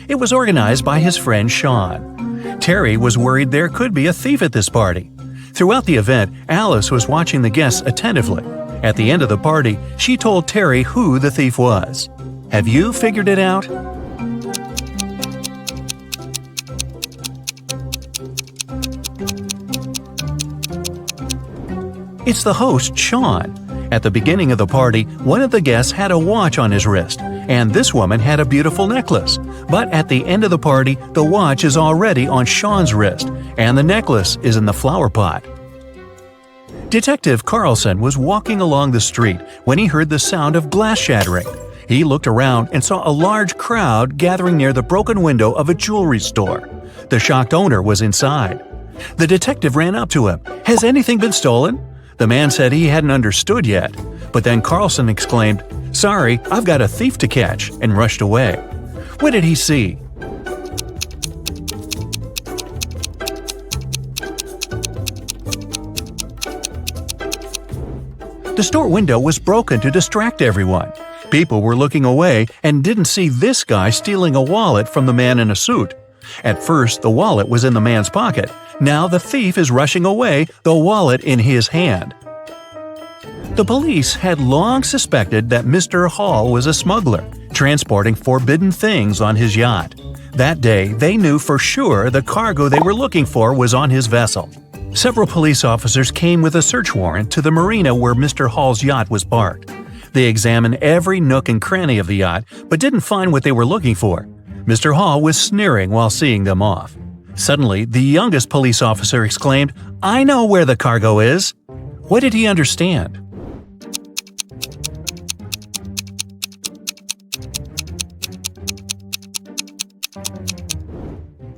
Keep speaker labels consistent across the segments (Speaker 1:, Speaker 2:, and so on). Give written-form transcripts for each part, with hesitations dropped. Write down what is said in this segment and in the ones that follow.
Speaker 1: It was organized by his friend Sean. Terry was worried there could be a thief at this party. Throughout the event, Alice was watching the guests attentively. At the end of the party, she told Terry who the thief was. Have you figured it out? It's the host, Sean. At the beginning of the party, one of the guests had a watch on his wrist, and this woman had a beautiful necklace. But at the end of the party, the watch is already on Sean's wrist, and the necklace is in the flower pot. Detective Carlson was walking along the street when he heard the sound of glass shattering. He looked around and saw a large crowd gathering near the broken window of a jewelry store. The shocked owner was inside. The detective ran up to him. "Has anything been stolen?" The man said he hadn't understood yet, but then Carlson exclaimed, "Sorry, I've got a thief to catch," and rushed away. What did he see? The store window was broken to distract everyone. People were looking away and didn't see this guy stealing a wallet from the man in a suit. At first, the wallet was in the man's pocket. Now the thief is rushing away, the wallet in his hand. The police had long suspected that Mr. Hall was a smuggler, transporting forbidden things on his yacht. That day, they knew for sure the cargo they were looking for was on his vessel. Several police officers came with a search warrant to the marina where Mr. Hall's yacht was parked. They examined every nook and cranny of the yacht, but didn't find what they were looking for. Mr. Hall was sneering while seeing them off. Suddenly, the youngest police officer exclaimed, "I know where the cargo is!" What did he understand?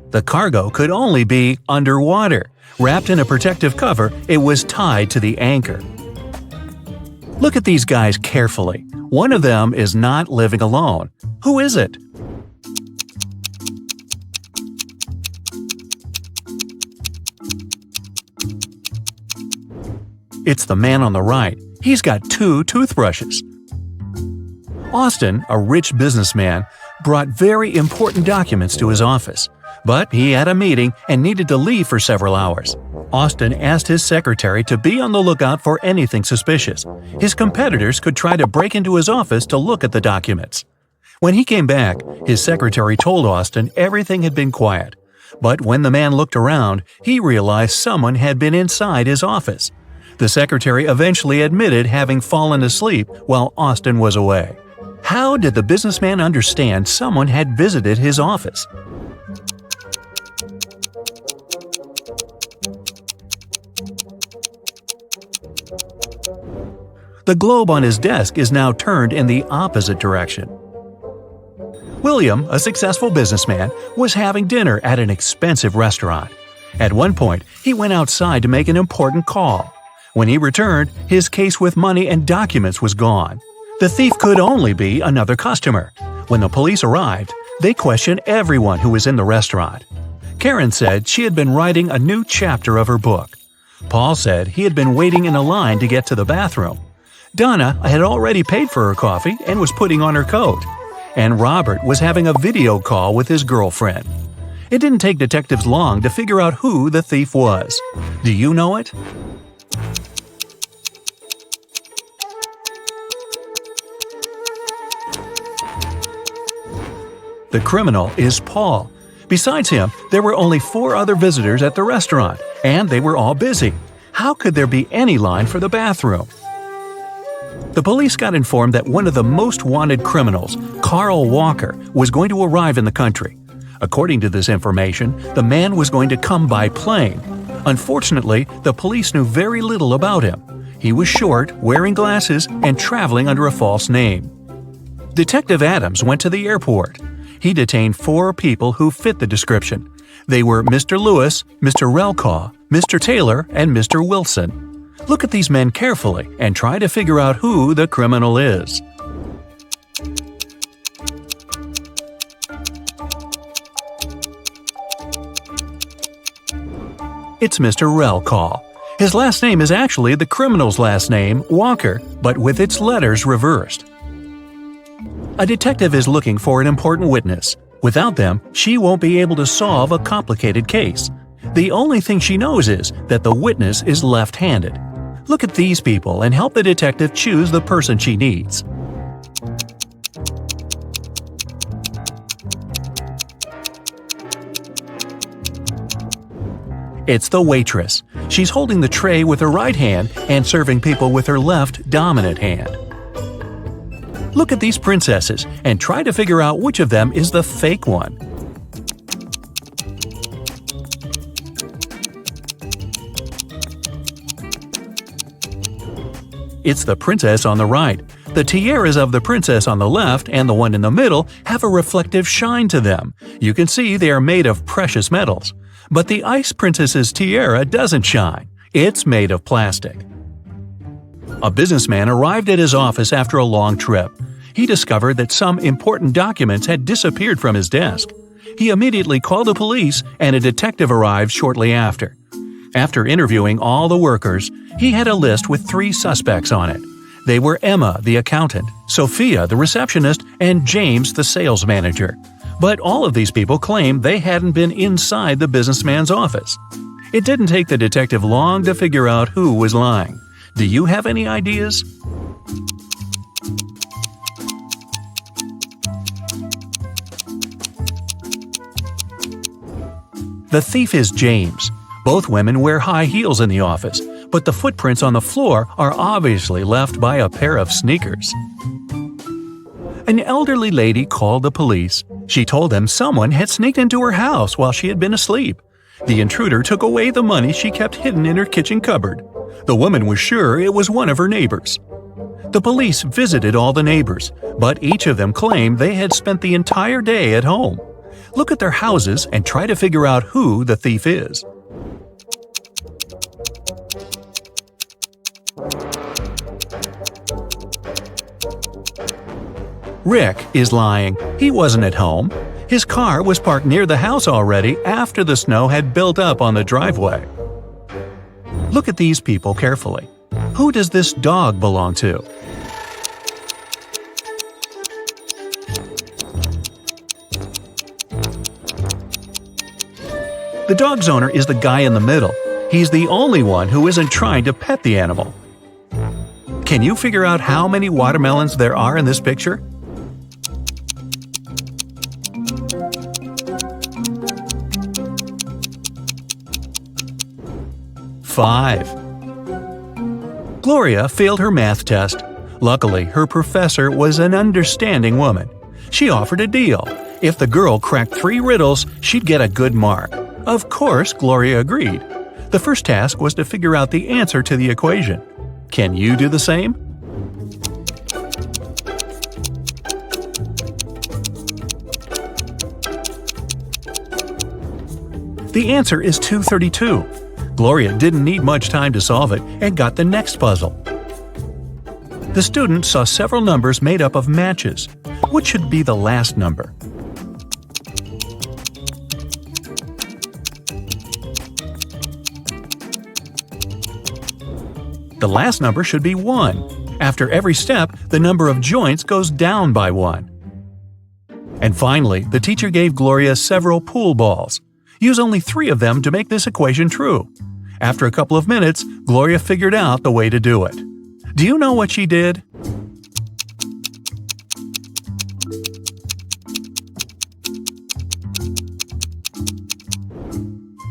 Speaker 1: The cargo could only be underwater. Wrapped in a protective cover, it was tied to the anchor. Look at these guys carefully. One of them is not living alone. Who is it? It's the man on the right. He's got 2 toothbrushes. Austin, a rich businessman, brought very important documents to his office. But he had a meeting and needed to leave for several hours. Austin asked his secretary to be on the lookout for anything suspicious. His competitors could try to break into his office to look at the documents. When he came back, his secretary told Austin everything had been quiet. But when the man looked around, he realized someone had been inside his office. The secretary eventually admitted having fallen asleep while Austin was away. How did the businessman understand someone had visited his office? The globe on his desk is now turned in the opposite direction. William, a successful businessman, was having dinner at an expensive restaurant. At one point, he went outside to make an important call. When he returned, his case with money and documents was gone. The thief could only be another customer. When the police arrived, they questioned everyone who was in the restaurant. Karen said she had been writing a new chapter of her book. Paul said he had been waiting in a line to get to the bathroom. Donna had already paid for her coffee and was putting on her coat. And Robert was having a video call with his girlfriend. It didn't take detectives long to figure out who the thief was. Do you know it? The criminal is Paul. Besides him, there were only 4 other visitors at the restaurant, and they were all busy. How could there be any line for the bathroom? The police got informed that one of the most wanted criminals, Carl Walker, was going to arrive in the country. According to this information, the man was going to come by plane. Unfortunately, the police knew very little about him. He was short, wearing glasses, and traveling under a false name. Detective Adams went to the airport. He detained 4 people who fit the description. They were Mr. Lewis, Mr. Relcaw, Mr. Taylor, and Mr. Wilson. Look at these men carefully and try to figure out who the criminal is. It's Mr. Relcaw. His last name is actually the criminal's last name, Walker, but with its letters reversed. A detective is looking for an important witness. Without them, she won't be able to solve a complicated case. The only thing she knows is that the witness is left-handed. Look at these people and help the detective choose the person she needs. It's the waitress. She's holding the tray with her right hand and serving people with her left dominant hand. Look at these princesses and try to figure out which of them is the fake one. It's the princess on the right. The tiaras of the princess on the left and the one in the middle have a reflective shine to them. You can see they are made of precious metals. But the ice princess's tiara doesn't shine. It's made of plastic. A businessman arrived at his office after a long trip. He discovered that some important documents had disappeared from his desk. He immediately called the police, and a detective arrived shortly after. After interviewing all the workers, he had a list with 3 suspects on it. They were Emma, the accountant, Sophia, the receptionist, and James, the sales manager. But all of these people claimed they hadn't been inside the businessman's office. It didn't take the detective long to figure out who was lying. Do you have any ideas? The thief is James. Both women wear high heels in the office, but the footprints on the floor are obviously left by a pair of sneakers. An elderly lady called the police. She told them someone had sneaked into her house while she had been asleep. The intruder took away the money she kept hidden in her kitchen cupboard. The woman was sure it was one of her neighbors. The police visited all the neighbors, but each of them claimed they had spent the entire day at home. Look at their houses and try to figure out who the thief is. Rick is lying. He wasn't at home. His car was parked near the house already after the snow had built up on the driveway. Look at these people carefully. Who does this dog belong to? The dog's owner is the guy in the middle. He's the only one who isn't trying to pet the animal. Can you figure out how many watermelons there are in this picture? Five. Gloria failed her math test. Luckily, her professor was an understanding woman. She offered a deal. If the girl cracked 3 riddles, she'd get a good mark. Of course, Gloria agreed. The first task was to figure out the answer to the equation. Can you do the same? The answer is 232. Gloria didn't need much time to solve it and got the next puzzle. The student saw several numbers made up of matches. What should be the last number? The last number should be 1. After every step, the number of joints goes down by 1. And finally, the teacher gave Gloria several pool balls. Use only 3 of them to make this equation true. After a couple of minutes, Gloria figured out the way to do it. Do you know what she did?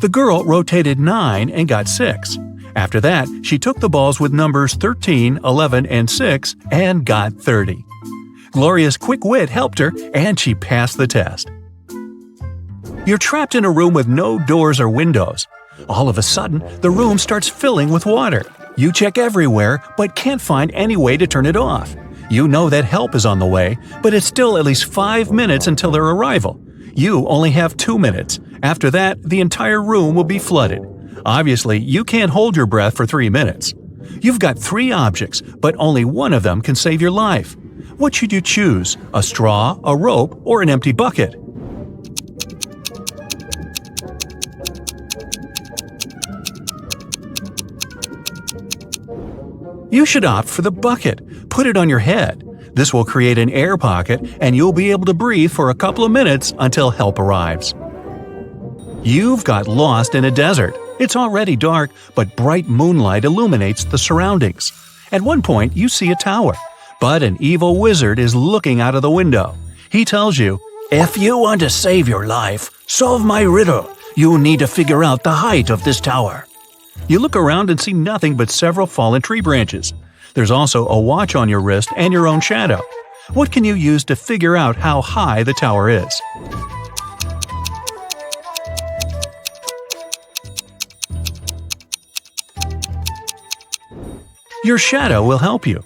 Speaker 1: The girl rotated 9 and got 6. After that, she took the balls with numbers 13, 11, and 6 and got 30. Gloria's quick wit helped her, and she passed the test. You're trapped in a room with no doors or windows. All of a sudden, the room starts filling with water. You check everywhere, but can't find any way to turn it off. You know that help is on the way, but it's still at least 5 minutes until their arrival. You only have 2 minutes. After that, the entire room will be flooded. Obviously, you can't hold your breath for 3 minutes. You've got 3 objects, but only one of them can save your life. What should you choose? A straw, a rope, or an empty bucket? You should opt for the bucket. Put it on your head. This will create an air pocket and you'll be able to breathe for a couple of minutes until help arrives. You've got lost in a desert. It's already dark, but bright moonlight illuminates the surroundings. At one point, you see a tower, but an evil wizard is looking out of the window. He tells you, "If you want to save your life, solve my riddle. You need to figure out the height of this tower." You look around and see nothing but several fallen tree branches. There's also a watch on your wrist and your own shadow. What can you use to figure out how high the tower is? Your shadow will help you.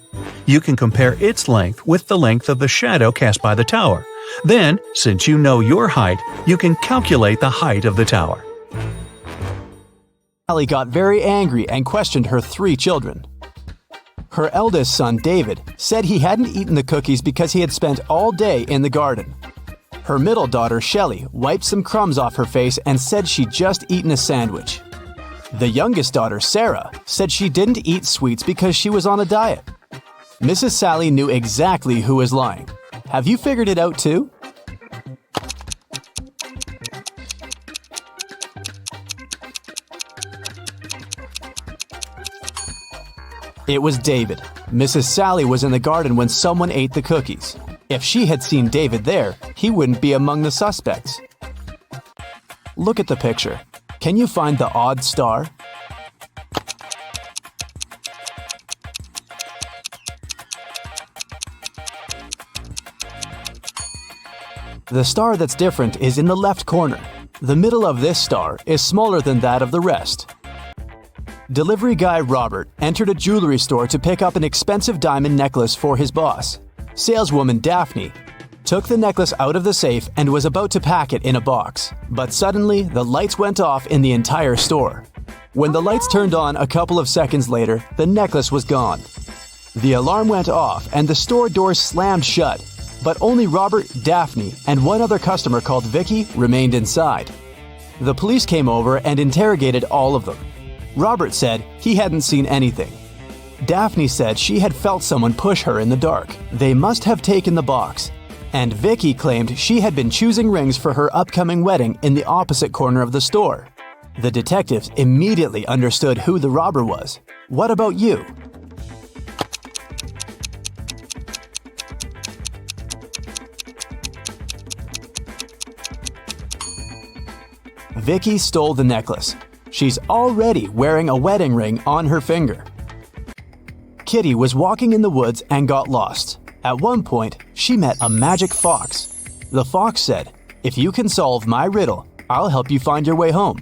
Speaker 1: You can compare its length with the length of the shadow cast by the tower. Then, since you know your height, you can calculate the height of the tower.
Speaker 2: Sally got very angry and questioned her 3 children. Her eldest son, David, said he hadn't eaten the cookies because he had spent all day in the garden. Her middle daughter, Shelley, wiped some crumbs off her face and said she'd just eaten a sandwich. The youngest daughter, Sarah, said she didn't eat sweets because she was on a diet. Mrs. Sally knew exactly who was lying. Have you figured it out too? It was David. Mrs. Sally was in the garden when someone ate the cookies. If she had seen David there, he wouldn't be among the suspects. Look at the picture. Can you find the odd star? The star that's different is in the left corner. The middle of this star is smaller than that of the rest. Delivery guy Robert entered a jewelry store to pick up an expensive diamond necklace for his boss. Saleswoman Daphne took the necklace out of the safe and was about to pack it in a box. But suddenly, the lights went off in the entire store. When the lights turned on a couple of seconds later, the necklace was gone. The alarm went off and the store doors slammed shut. But only Robert, Daphne, and one other customer called Vicky remained inside. The police came over and interrogated all of them. Robert said he hadn't seen anything. Daphne said she had felt someone push her in the dark. They must have taken the box. And Vicky claimed she had been choosing rings for her upcoming wedding in the opposite corner of the store. The detectives immediately understood who the robber was. What about you? Vicky stole the necklace. She's already wearing a wedding ring on her finger. Kitty was walking in the woods and got lost. At one point, she met a magic fox. The fox said, "If you can solve my riddle, I'll help you find your way home.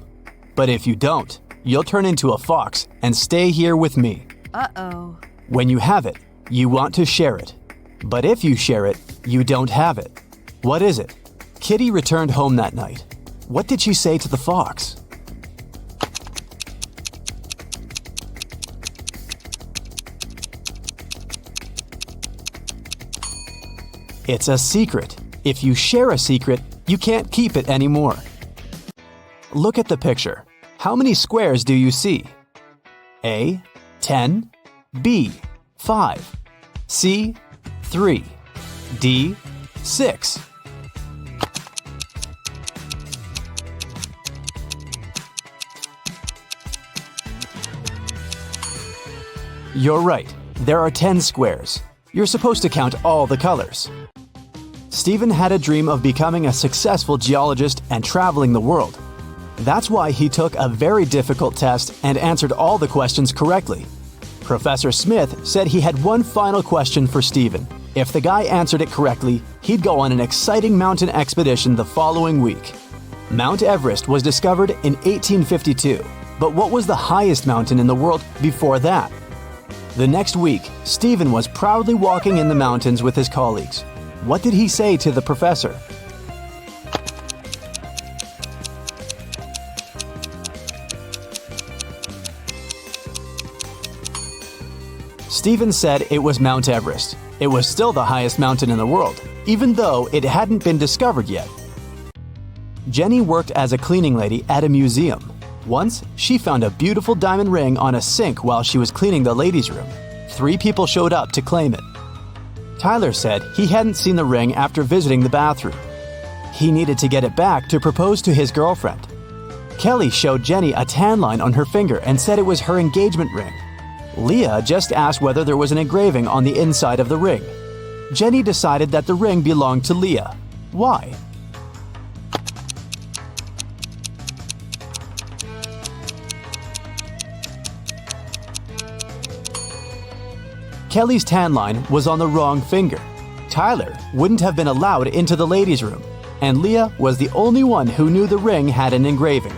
Speaker 2: But if you don't, you'll turn into a fox and stay here with me."
Speaker 3: Uh-oh.
Speaker 2: When you have it, you want to share it. But if you share it, you don't have it. What is it? Kitty returned home that night. What did she say to the fox? It's a secret. If you share a secret, you can't keep it anymore. Look at the picture. How many squares do you see? A, 10, B, 5, C, 3, D, 6. You're right. There are 10 squares. You're supposed to count all the colors. Stephen had a dream of becoming a successful geologist and traveling the world. That's why he took a very difficult test and answered all the questions correctly. Professor Smith said he had one final question for Stephen. If the guy answered it correctly, he'd go on an exciting mountain expedition the following week. Mount Everest was discovered in 1852, but what was the highest mountain in the world before that? The next week, Stephen was proudly walking in the mountains with his colleagues. What did he say to the professor? Stephen said it was Mount Everest. It was still the highest mountain in the world, even though it hadn't been discovered yet. Jenny worked as a cleaning lady at a museum. Once, she found a beautiful diamond ring on a sink while she was cleaning the ladies' room. 3 people showed up to claim it. Tyler said he hadn't seen the ring after visiting the bathroom. He needed to get it back to propose to his girlfriend. Kelly showed Jenny a tan line on her finger and said it was her engagement ring. Leah just asked whether there was an engraving on the inside of the ring. Jenny decided that the ring belonged to Leah. Why? Kelly's tan line was on the wrong finger. Tyler wouldn't have been allowed into the ladies' room, and Leah was the only one who knew the ring had an engraving.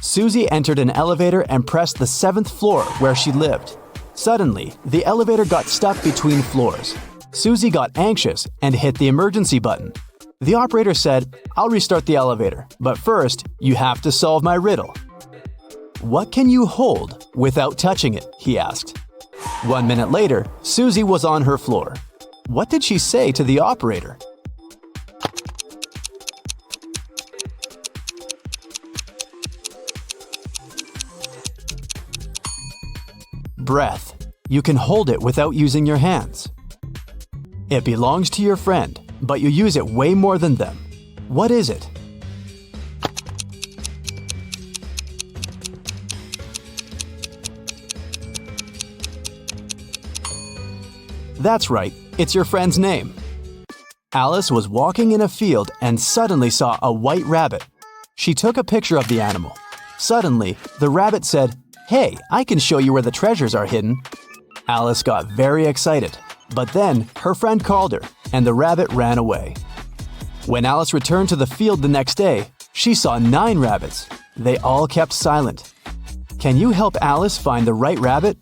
Speaker 2: Susie entered an elevator and pressed the 7th floor where she lived. Suddenly, the elevator got stuck between floors. Susie got anxious and hit the emergency button. The operator said, "I'll restart the elevator, but first, you have to solve my riddle." "What can you hold without touching it?" he asked. 1 minute later, Susie was on her floor. What did she say to the operator? Breath. You can hold it without using your hands. It belongs to your friend, but you use it way more than them. What is it? That's right, it's your friend's name. Alice was walking in a field and suddenly saw a white rabbit. She took a picture of the animal. Suddenly, the rabbit said, "Hey, I can show you where the treasures are hidden." Alice got very excited, but then her friend called her, and the rabbit ran away. When Alice returned to the field the next day, she saw 9 rabbits. They all kept silent. Can you help Alice find the right rabbit?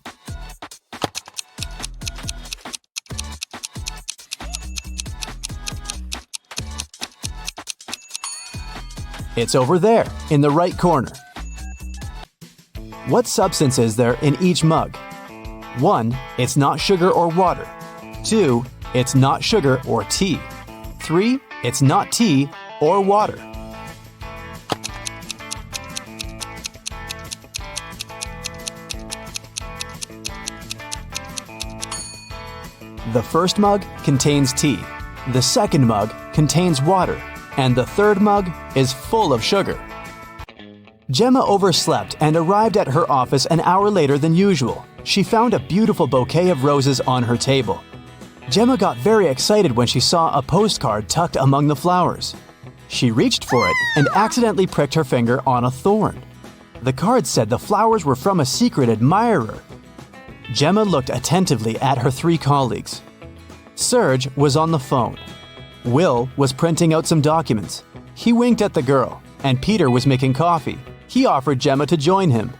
Speaker 2: It's over there, in the right corner. What substance is there in each mug? 1. It's not sugar or water. 2. It's not sugar or tea. 3. It's not tea or water. The first mug contains tea. The second mug contains water. And the third mug is full of sugar. Gemma overslept and arrived at her office an hour later than usual. She found a beautiful bouquet of roses on her table. Gemma got very excited when she saw a postcard tucked among the flowers. She reached for it and accidentally pricked her finger on a thorn. The card said the flowers were from a secret admirer. Gemma looked attentively at her 3 colleagues. Serge was on the phone. Will was printing out some documents. He winked at the girl, and Peter was making coffee. He offered Gemma to join him.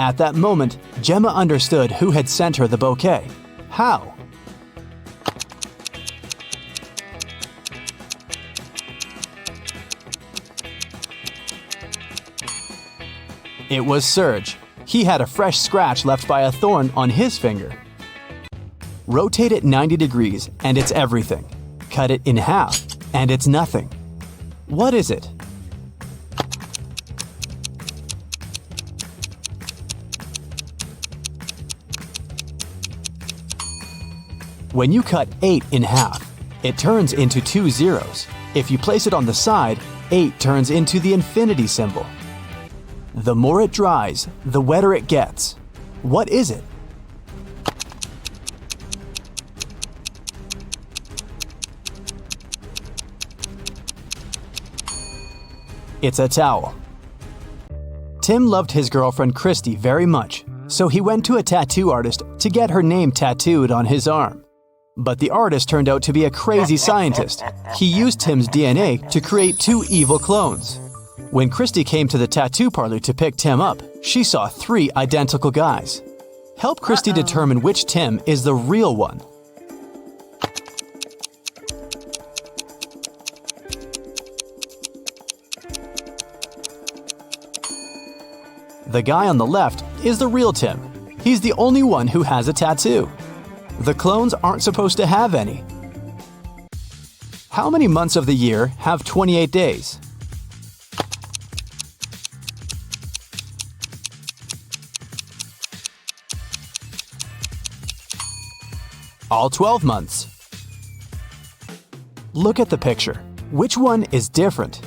Speaker 2: At that moment, Gemma understood who had sent her the bouquet. How? It was Serge. He had a fresh scratch left by a thorn on his finger. Rotate it 90 degrees, and it's everything. Cut it in half, and it's nothing. What is it? When you cut 8 in half, it turns into 2 zeros. If you place it on the side, 8 turns into the infinity symbol. The more it dries, the wetter it gets. What is it? It's a towel. Tim loved his girlfriend Christy very much, so he went to a tattoo artist to get her name tattooed on his arm. But the artist turned out to be a crazy scientist. He used Tim's DNA to create 2 evil clones. When Christy came to the tattoo parlor to pick Tim up, she saw 3 identical guys. Help Christy determine which Tim is the real one. The guy on the left is the real Tim. He's the only one who has a tattoo. The clones aren't supposed to have any. How many months of the year have 28 days? All 12 months. Look at the picture. Which one is different?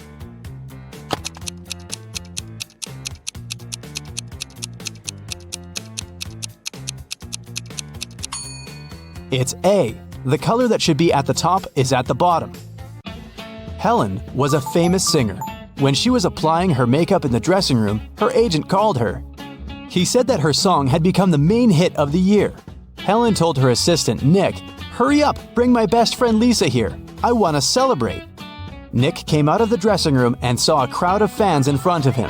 Speaker 2: It's A. The color that should be at the top is at the bottom. Helen was a famous singer. When she was applying her makeup in the dressing room, her agent called her. He said that her song had become the main hit of the year. Helen told her assistant, Nick, "Hurry up, bring my best friend Lisa here. I want to celebrate." Nick came out of the dressing room and saw a crowd of fans in front of him.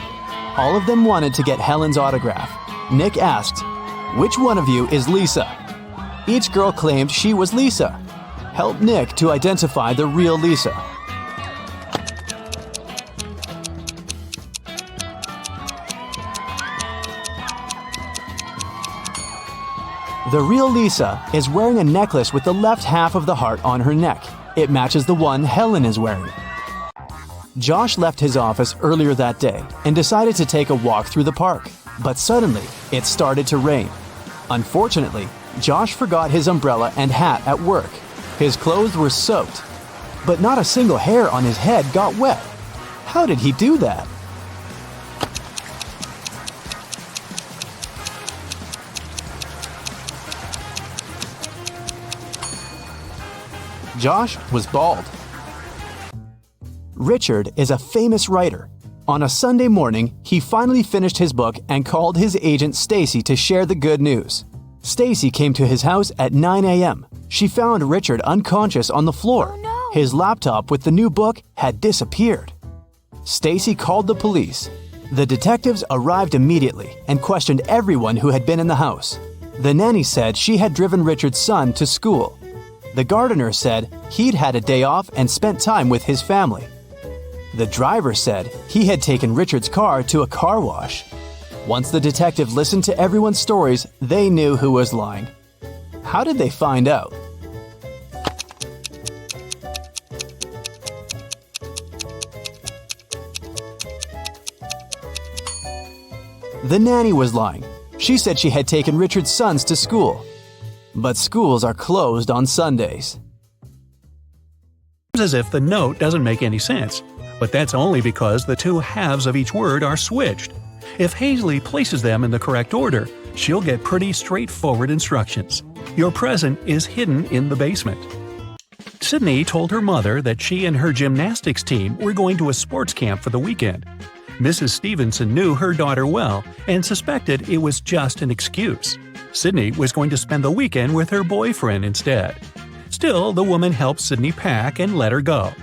Speaker 2: All of them wanted to get Helen's autograph. Nick asked, "Which one of you is Lisa?" Each girl claimed she was Lisa. Help Nick to identify the real Lisa. The real Lisa is wearing a necklace with the left half of the heart on her neck. It matches the one Helen is wearing. Josh left his office earlier that day and decided to take a walk through the park. But suddenly, it started to rain. Unfortunately, Josh forgot his umbrella and hat at work. His clothes were soaked, but not a single hair on his head got wet. How did he do that? Josh was bald. Richard is a famous writer. On a Sunday morning, he finally finished his book and called his agent Stacy to share the good news. Stacy came to his house at 9 a.m. She found Richard unconscious on the floor.
Speaker 3: Oh, no.
Speaker 2: His laptop with the new book had disappeared. Stacy called the police. The detectives arrived immediately and questioned everyone who had been in the house. The nanny said she had driven Richard's son to school. The gardener said he'd had a day off and spent time with his family. The driver said he had taken Richard's car to a car wash. Once the detective listened to everyone's stories, they knew who was lying. How did they find out? The nanny was lying. She said she had taken Richard's sons to school. But schools are closed on Sundays.
Speaker 1: It's as if the note doesn't make any sense, but that's only because the two halves of each word are switched. If Hazley places them in the correct order, she'll get pretty straightforward instructions. Your present is hidden in the basement. Sydney told her mother that she and her gymnastics team were going to a sports camp for the weekend. Mrs. Stevenson knew her daughter well and suspected it was just an excuse. Sydney was going to spend the weekend with her boyfriend instead. Still, the woman helped Sydney pack and let her go.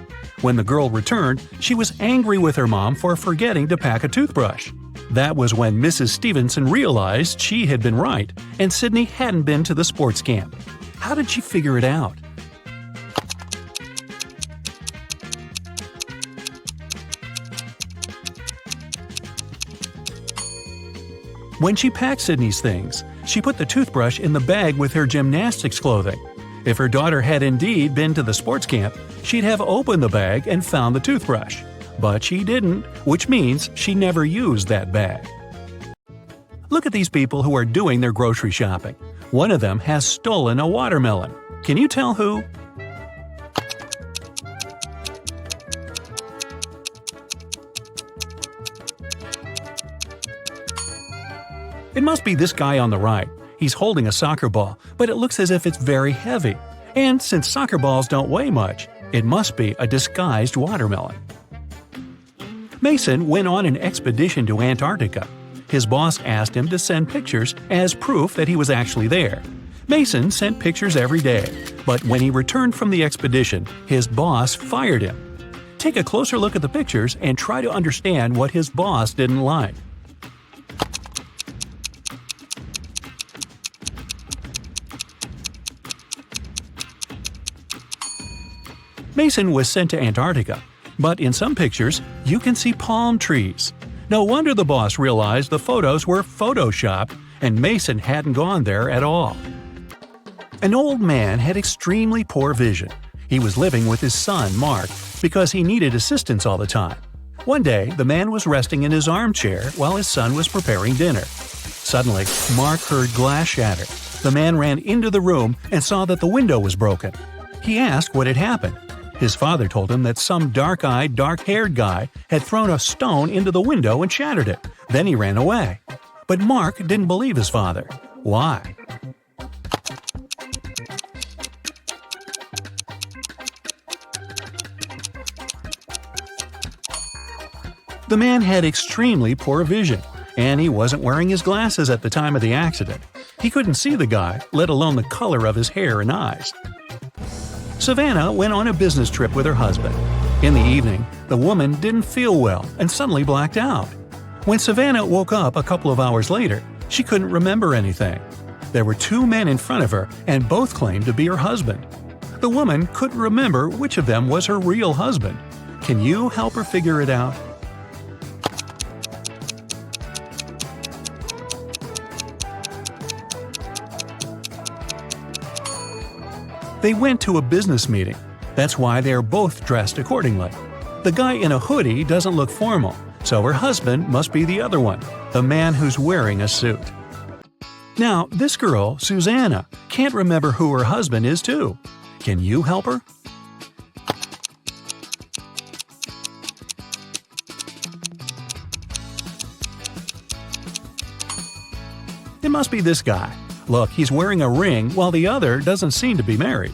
Speaker 1: When the girl returned, she was angry with her mom for forgetting to pack a toothbrush. That was when Mrs. Stevenson realized she had been right and Sydney hadn't been to the sports camp. How did she figure it out? When she packed Sydney's things, she put the toothbrush in the bag with her gymnastics clothing. If her daughter had indeed been to the sports camp, she'd have opened the bag and found the toothbrush. But she didn't, which means she never used that bag. Look at these people who are doing their grocery shopping. One of them has stolen a watermelon. Can you tell who? It must be this guy on the right. He's holding a soccer ball, but it looks as if it's very heavy. And since soccer balls don't weigh much, it must be a disguised watermelon. Mason went on an expedition to Antarctica. His boss asked him to send pictures as proof that he was actually there. Mason sent pictures every day, but when he returned from the expedition, his boss fired him. Take a closer look at the pictures and try to understand what his boss didn't like. Mason was sent to Antarctica, but in some pictures, you can see palm trees. No wonder the boss realized the photos were photoshopped and Mason hadn't gone there at all. An old man had extremely poor vision. He was living with his son, Mark, because he needed assistance all the time. One day, the man was resting in his armchair while his son was preparing dinner. Suddenly, Mark heard glass shatter. The man ran into the room and saw that the window was broken. He asked what had happened. His father told him that some dark-eyed, dark-haired guy had thrown a stone into the window and shattered it. Then he ran away. But Mark didn't believe his father. Why? The man had extremely poor vision, and he wasn't wearing his glasses at the time of the accident. He couldn't see the guy, let alone the color of his hair and eyes. Savannah went on a business trip with her husband. In the evening, the woman didn't feel well and suddenly blacked out. When Savannah woke up a couple of hours later, she couldn't remember anything. There were two men in front of her, and both claimed to be her husband. The woman couldn't remember which of them was her real husband. Can you help her figure it out? They went to a business meeting. That's why they are both dressed accordingly. The guy in a hoodie doesn't look formal, so her husband must be the other one, the man who's wearing a suit. Now, this girl, Susanna, can't remember who her husband is too. Can you help her? It must be this guy. Look, he's wearing a ring while the other doesn't seem to be married.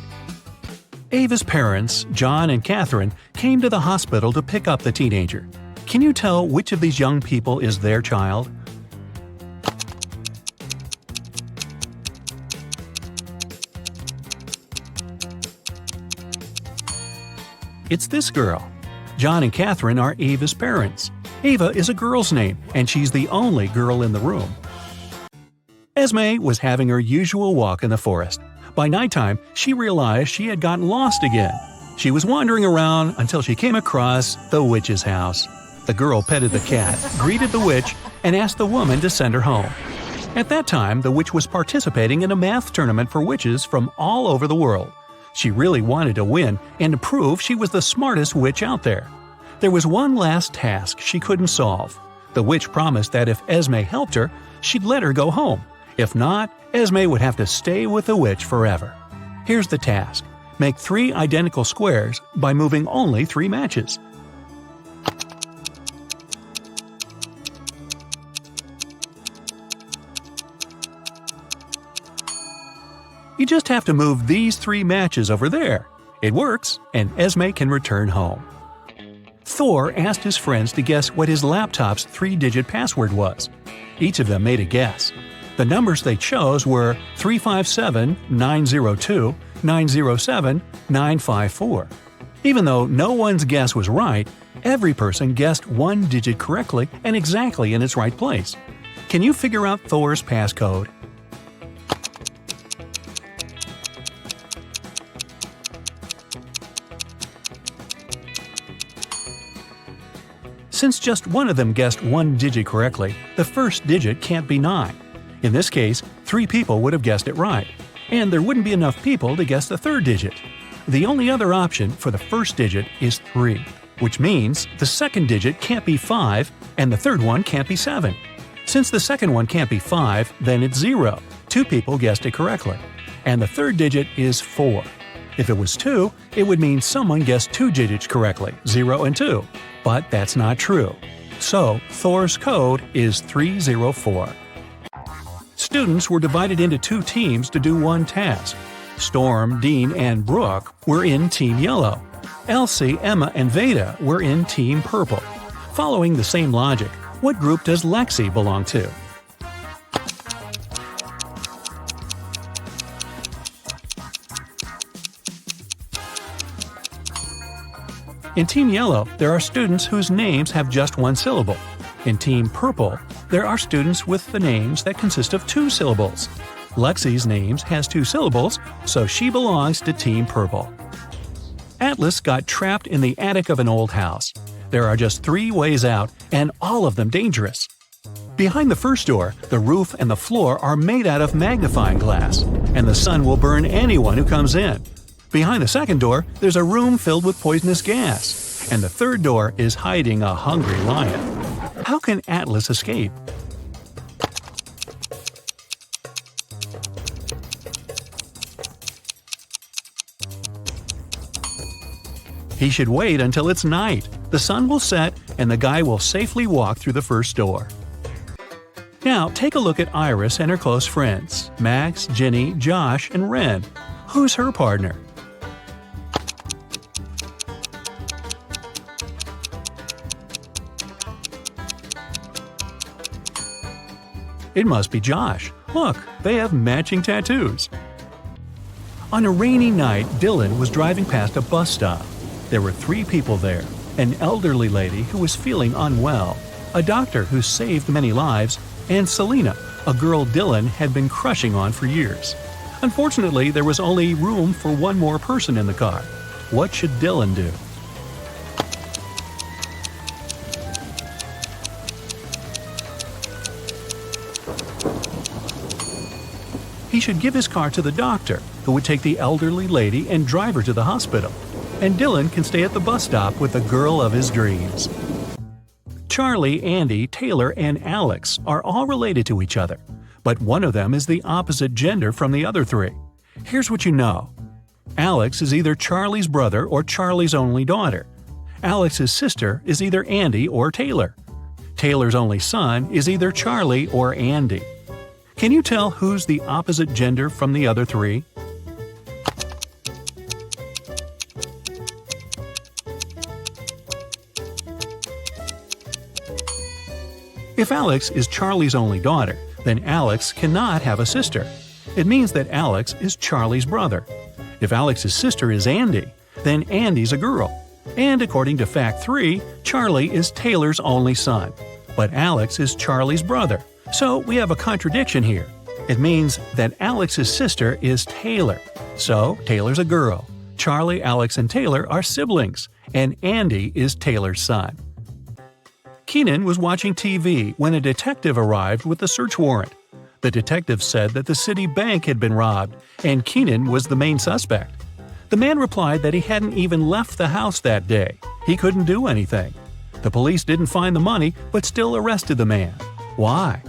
Speaker 1: Ava's parents, John and Catherine, came to the hospital to pick up the teenager. Can you tell which of these young people is their child? It's this girl. John and Catherine are Ava's parents. Ava is a girl's name, and she's the only girl in the room. Esme was having her usual walk in the forest. By nighttime, she realized she had gotten lost again. She was wandering around until she came across the witch's house. The girl petted the cat, greeted the witch, and asked the woman to send her home. At that time, the witch was participating in a math tournament for witches from all over the world. She really wanted to win and to prove she was the smartest witch out there. There was one last task she couldn't solve. The witch promised that if Esme helped her, she'd let her go home. If not, Esme would have to stay with the witch forever. Here's the task. Make 3 identical squares by moving only 3 matches. You just have to move these 3 matches over there. It works, and Esme can return home. Thor asked his friends to guess what his laptop's 3-digit password was. Each of them made a guess. The numbers they chose were 357, 902, 907, 954. Even though no one's guess was right, every person guessed 1 digit correctly and exactly in its right place. Can you figure out Thor's passcode? Since just one of them guessed 1 digit correctly, the first digit can't be 9. In this case, 3 people would have guessed it right, and there wouldn't be enough people to guess the third digit. The only other option for the first digit is 3, which means the second digit can't be 5 and the third one can't be 7. Since the second one can't be 5, then it's 0. 2 people guessed it correctly. And the third digit is 4. If it was 2, it would mean someone guessed 2 digits correctly, 0 and 2. But that's not true. So, Thor's code is 304. Students were divided into 2 teams to do one task. Storm, Dean, and Brooke were in Team Yellow. Elsie, Emma, and Veda were in Team Purple. Following the same logic, what group does Lexi belong to? In Team Yellow, there are students whose names have just 1 syllable. In Team Purple, there are students with the names that consist of 2 syllables. Lexi's name has 2 syllables, so she belongs to Team Purple. Atlas got trapped in the attic of an old house. There are just 3 ways out, and all of them dangerous. Behind the first door, the roof and the floor are made out of magnifying glass, and the sun will burn anyone who comes in. Behind the second door, there's a room filled with poisonous gas, and the third door is hiding a hungry lion. How can Atlas escape? He should wait until it's night. The sun will set and the guy will safely walk through the first door. Now take a look at Iris and her close friends, Max, Ginny, Josh, and Ren. Who's her partner? It must be Josh. Look, they have matching tattoos. On a rainy night, Dylan was driving past a bus stop. There were 3 people there: an elderly lady who was feeling unwell, a doctor who saved many lives, and Selena, a girl Dylan had been crushing on for years. Unfortunately, there was only room for one more person in the car. What should Dylan do? He should give his car to the doctor, who would take the elderly lady and drive her to the hospital. And Dylan can stay at the bus stop with the girl of his dreams. Charlie, Andy, Taylor, and Alex are all related to each other, but one of them is the opposite gender from the other 3. Here's what you know. Alex is either Charlie's brother or Charlie's only daughter. Alex's sister is either Andy or Taylor. Taylor's only son is either Charlie or Andy. Can you tell who's the opposite gender from the other 3? If Alex is Charlie's only daughter, then Alex cannot have a sister. It means that Alex is Charlie's brother. If Alex's sister is Andy, then Andy's a girl. And according to fact 3, Charlie is Taylor's only son. But Alex is Charlie's brother. So we have a contradiction here. It means that Alex's sister is Taylor. So Taylor's a girl. Charlie, Alex, and Taylor are siblings. And Andy is Taylor's son. Keenan was watching TV when a detective arrived with a search warrant. The detective said that the city bank had been robbed, and Keenan was the main suspect. The man replied that he hadn't even left the house that day. He couldn't do anything. The police didn't find the money, but still arrested the man. Why?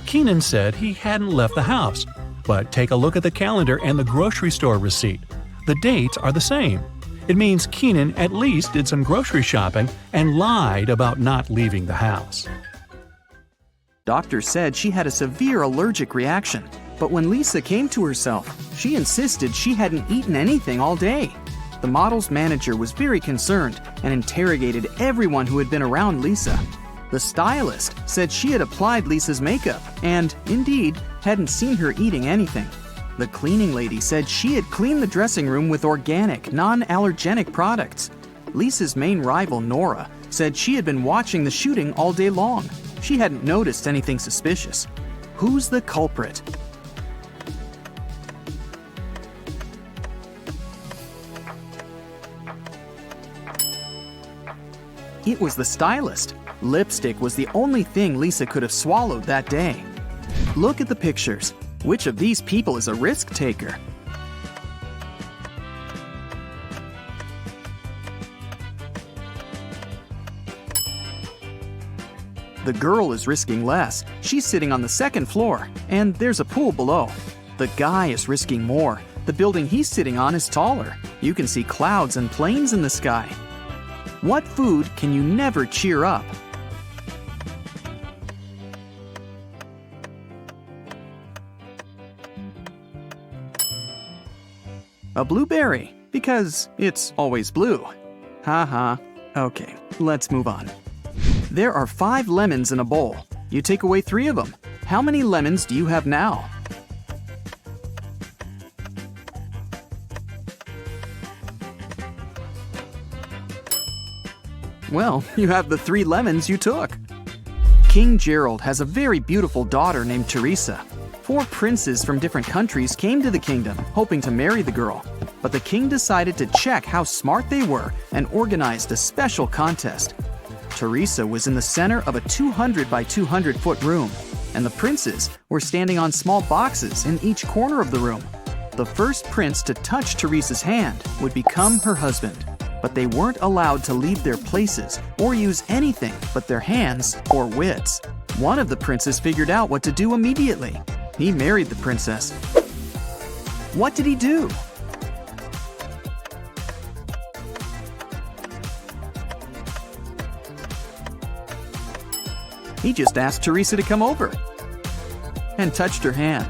Speaker 1: Keenan said he hadn't left the house, but take a look at the calendar and the grocery store receipt. The dates are the same. It means Keenan at least did some grocery shopping and lied about not leaving the house.
Speaker 3: Doctor said she had a severe allergic reaction, but when Lisa came to herself, she insisted she hadn't eaten anything all day. The model's manager was very concerned and interrogated everyone who had been around Lisa. The stylist said she had applied Lisa's makeup and, indeed, hadn't seen her eating anything. The cleaning lady said she had cleaned the dressing room with organic, non-allergenic products. Lisa's main rival, Nora, said she had been watching the shooting all day long. She hadn't noticed anything suspicious. Who's the culprit? It was the stylist. Lipstick was the only thing Lisa could have swallowed that day. Look at the pictures. Which of these people is a risk taker? The girl is risking less. She's sitting on the second floor, and there's a pool below. The guy is risking more. The building he's sitting on is taller. You can see clouds and planes in the sky. What food can you never cheer up? A blueberry, because it's always blue. Haha. Okay, let's move on. There are 5 lemons in a bowl. You take away 3 of them. How many lemons do you have now? Well, you have the 3 lemons you took. King Gerald has a very beautiful daughter named Teresa. 4 princes from different countries came to the kingdom, hoping to marry the girl. But the king decided to check how smart they were and organized a special contest. Teresa was in the center of a 200 by 200 foot room, and the princes were standing on small boxes in each corner of the room. The first prince to touch Teresa's hand would become her husband. but they weren't allowed to leave their places or use anything but their hands or wits. One of the princes figured out what to do immediately. He married the princess. What did he do? He just asked Teresa to come over and touched her hand.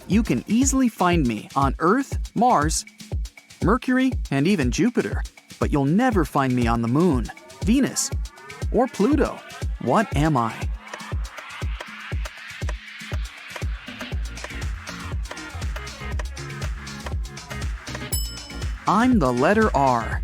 Speaker 3: You can easily find me on Earth, Mars, Mercury, and even Jupiter, but you'll never find me on the Moon, Venus, or Pluto. What am I? I'm the letter R.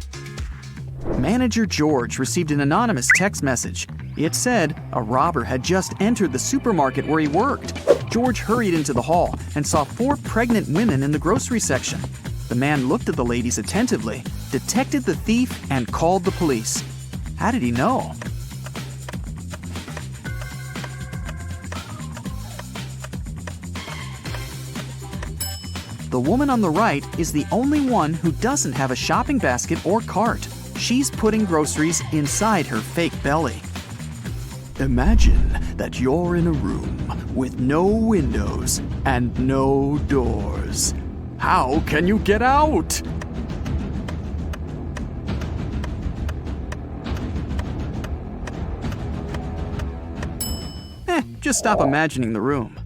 Speaker 3: Manager George received an anonymous text message. It said a robber had just entered the supermarket where he worked. George hurried into the hall and saw 4 pregnant women in the grocery section. The man looked at the ladies attentively, detected the thief, and called the police. How did he know? The woman on the right is the only one who doesn't have a shopping basket or cart. She's putting groceries inside her fake belly. Imagine that you're in a room with no windows and no doors. How can you get out? Just stop imagining the room.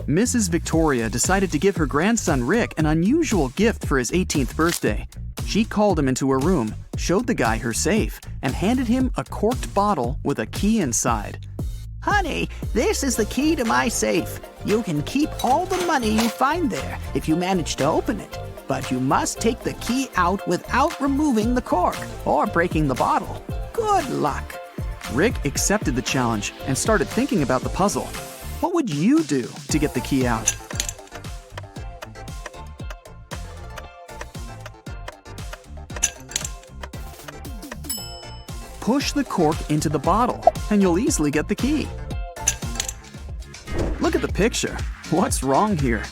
Speaker 3: Mrs. Victoria decided to give her grandson Rick an unusual gift for his 18th birthday. She called him into her room, showed the guy her safe, and handed him a corked bottle with a key inside.
Speaker 4: Honey, this is the key to my safe. You can keep all the money you find there if you manage to open it. But you must take the key out without removing the cork or breaking the bottle. Good luck.
Speaker 3: Rick accepted the challenge and started thinking about the puzzle. What would you do to get the key out? Push the cork into the bottle, and you'll easily get the key. Look at the picture. What's wrong here?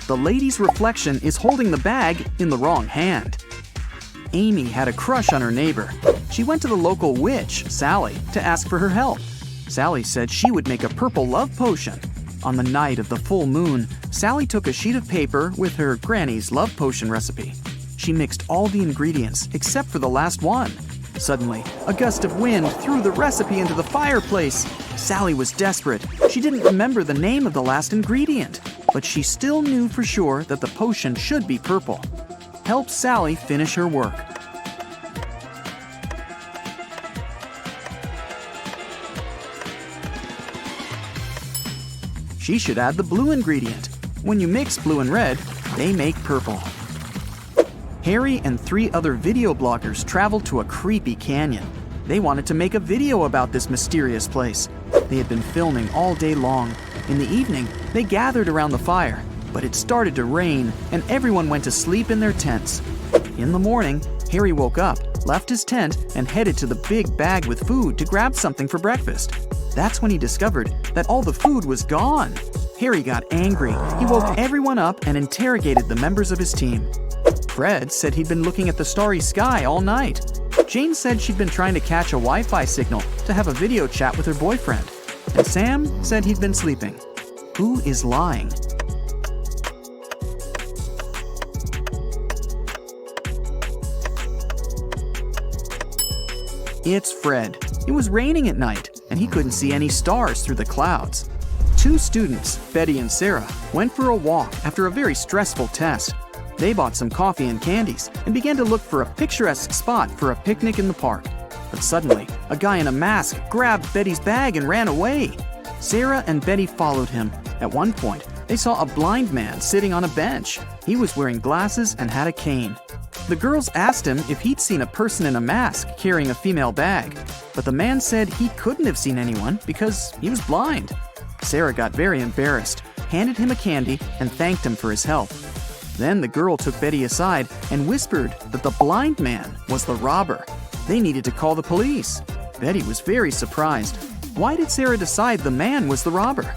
Speaker 3: The lady's reflection is holding the bag in the wrong hand. Amy had a crush on her neighbor. She went to the local witch, Sally, to ask for her help. Sally said she would make a purple love potion. On the night of the full moon, Sally took a sheet of paper with her granny's love potion recipe. She mixed all the ingredients except for the last one. Suddenly, a gust of wind threw the recipe into the fireplace. Sally was desperate. She didn't remember the name of the last ingredient, but she still knew for sure that the potion should be purple. Help Sally finish her work. She should add the blue ingredient. When you mix blue and red, they make purple. Harry and 3 other video bloggers traveled to a creepy canyon. They wanted to make a video about this mysterious place. They had been filming all day long. In the evening, they gathered around the fire, but it started to rain and everyone went to sleep in their tents. In the morning, Harry woke up, left his tent, and headed to the big bag with food to grab something for breakfast. That's when he discovered that all the food was gone. Harry got angry. He woke everyone up and interrogated the members of his team. Fred said he'd been looking at the starry sky all night. Jane said she'd been trying to catch a Wi-Fi signal to have a video chat with her boyfriend. And Sam said he'd been sleeping. Who is lying? It's Fred. It was raining at night, and he couldn't see any stars through the clouds. 2 students, Betty and Sarah, went for a walk after a very stressful test. They bought some coffee and candies and began to look for a picturesque spot for a picnic in the park. But suddenly, a guy in a mask grabbed Betty's bag and ran away. Sarah and Betty followed him. At one point, they saw a blind man sitting on a bench. He was wearing glasses and had a cane. The girls asked him if he'd seen a person in a mask carrying a female bag, but the man said he couldn't have seen anyone because he was blind. Sarah got very embarrassed, handed him a candy, and thanked him for his help. Then the girl took Betty aside and whispered that the blind man was the robber. They needed to call the police. Betty was very surprised. Why did Sarah decide the man was the robber?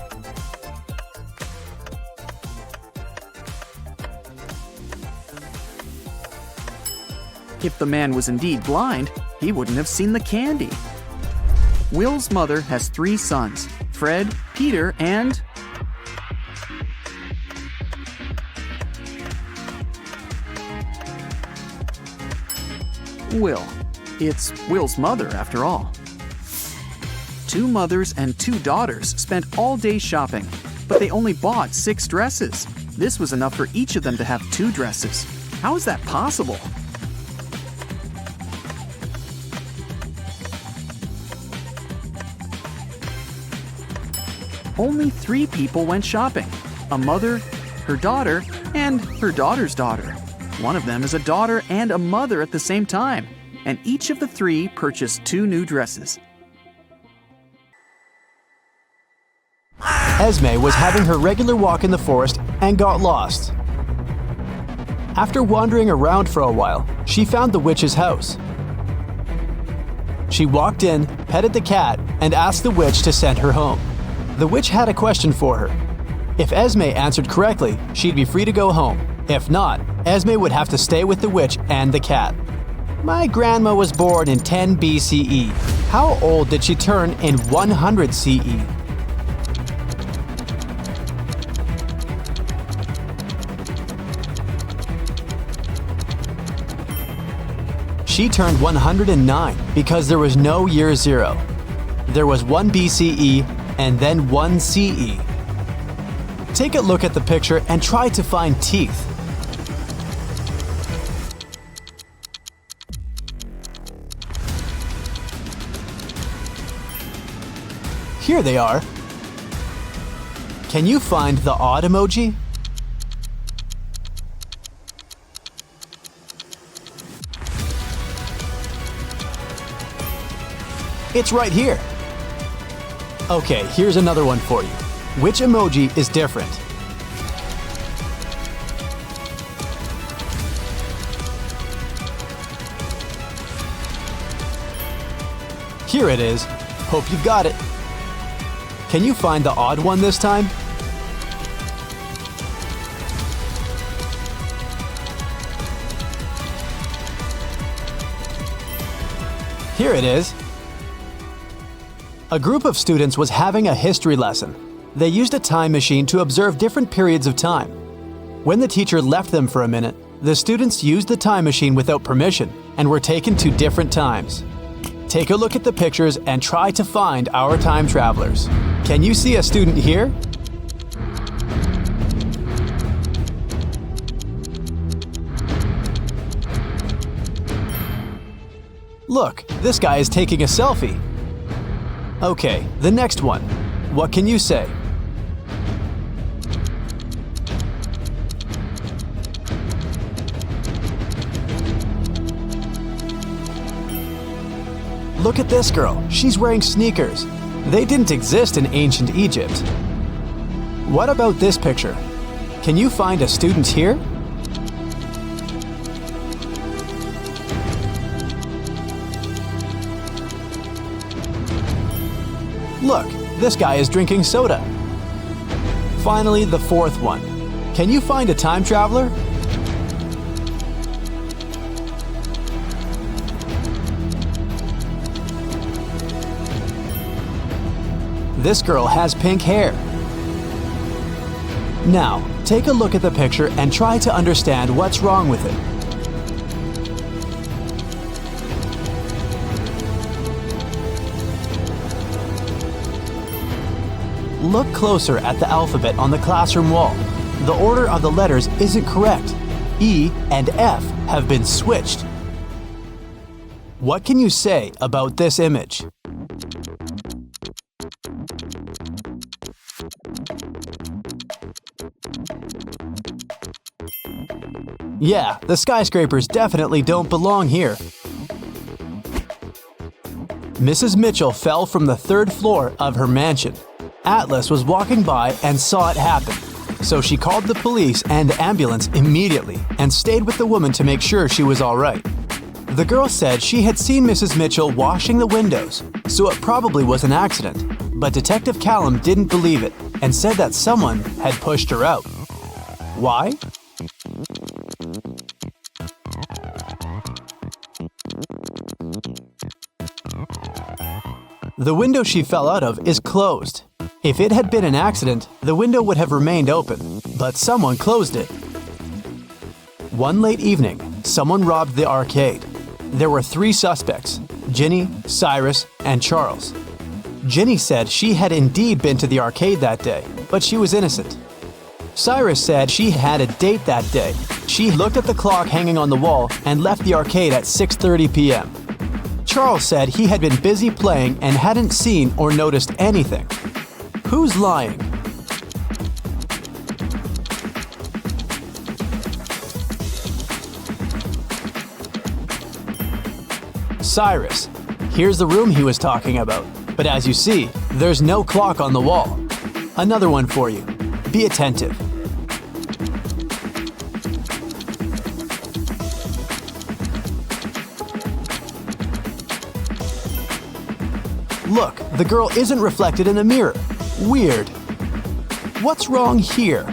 Speaker 3: If the man was indeed blind, he wouldn't have seen the candy. Will's mother has 3 sons, Fred, Peter, and... Will. It's Will's mother, after all. 2 mothers and 2 daughters spent all day shopping, but they only bought 6 dresses. This was enough for each of them to have 2 dresses. How is that possible? Only 3 people went shopping: a mother, her daughter, and her daughter's daughter. One of them is a daughter and a mother at the same time, and each of the 3 purchased 2 new dresses.
Speaker 2: Esme was having her regular walk in the forest and got lost. After wandering around for a while, she found the witch's house. She walked in, petted the cat, and asked the witch to send her home. The witch had a question for her. If Esme answered correctly, she'd be free to go home. If not, Esme would have to stay with the witch and the cat. My grandma was born in 10 BCE. How old did she turn in 100 CE? She turned 109 because there was no year 0. There was 1 BCE and then 1 CE. Take a look at the picture and try to find teeth. Here they are. Can you find the odd emoji? It's right here. Okay, here's another one for you. Which emoji is different? Here it is. Hope you've got it. Can you find the odd one this time? Here it is. A group of students was having a history lesson. They used a time machine to observe different periods of time. When the teacher left them for a minute, the students used the time machine without permission and were taken to different times. Take a look at the pictures and try to find our time travelers. Can you see a student here? Look, this guy is taking a selfie. Okay, the next one. What can you say? Look at this girl. She's wearing sneakers. They didn't exist in ancient Egypt. What about this picture? Can you find a student here? Look, this guy is drinking soda. Finally, the fourth one. Can you find a time traveler? This girl has pink hair. Now, take a look at the picture and try to understand what's wrong with it. Look closer at the alphabet on the classroom wall. The order of the letters isn't correct. E and F have been switched. What can you say about this image? Yeah, the skyscrapers definitely don't belong here. Mrs. Mitchell fell from the 3rd floor of her mansion. Atlas was walking by and saw it happen, so she called the police and the ambulance immediately and stayed with the woman to make sure she was all right. The girl said she had seen Mrs. Mitchell washing the windows, so it probably was an accident. But Detective Callum didn't believe it and said that someone had pushed her out. Why? The window she fell out of is closed. If it had been an accident, the window would have remained open, but someone closed it. One late evening, someone robbed the arcade. There were 3 suspects: Ginny, Cyrus, and Charles. Ginny said she had indeed been to the arcade that day, but she was innocent. Cyrus said she had a date that day. She looked at the clock hanging on the wall and left the arcade at 6:30 p.m. Charles said he had been busy playing and hadn't seen or noticed anything. Who's lying? Cyrus. Here's the room he was talking about. But as you see, there's no clock on the wall. Another one for you. Be attentive. Look, the girl isn't reflected in a mirror. Weird. What's wrong here?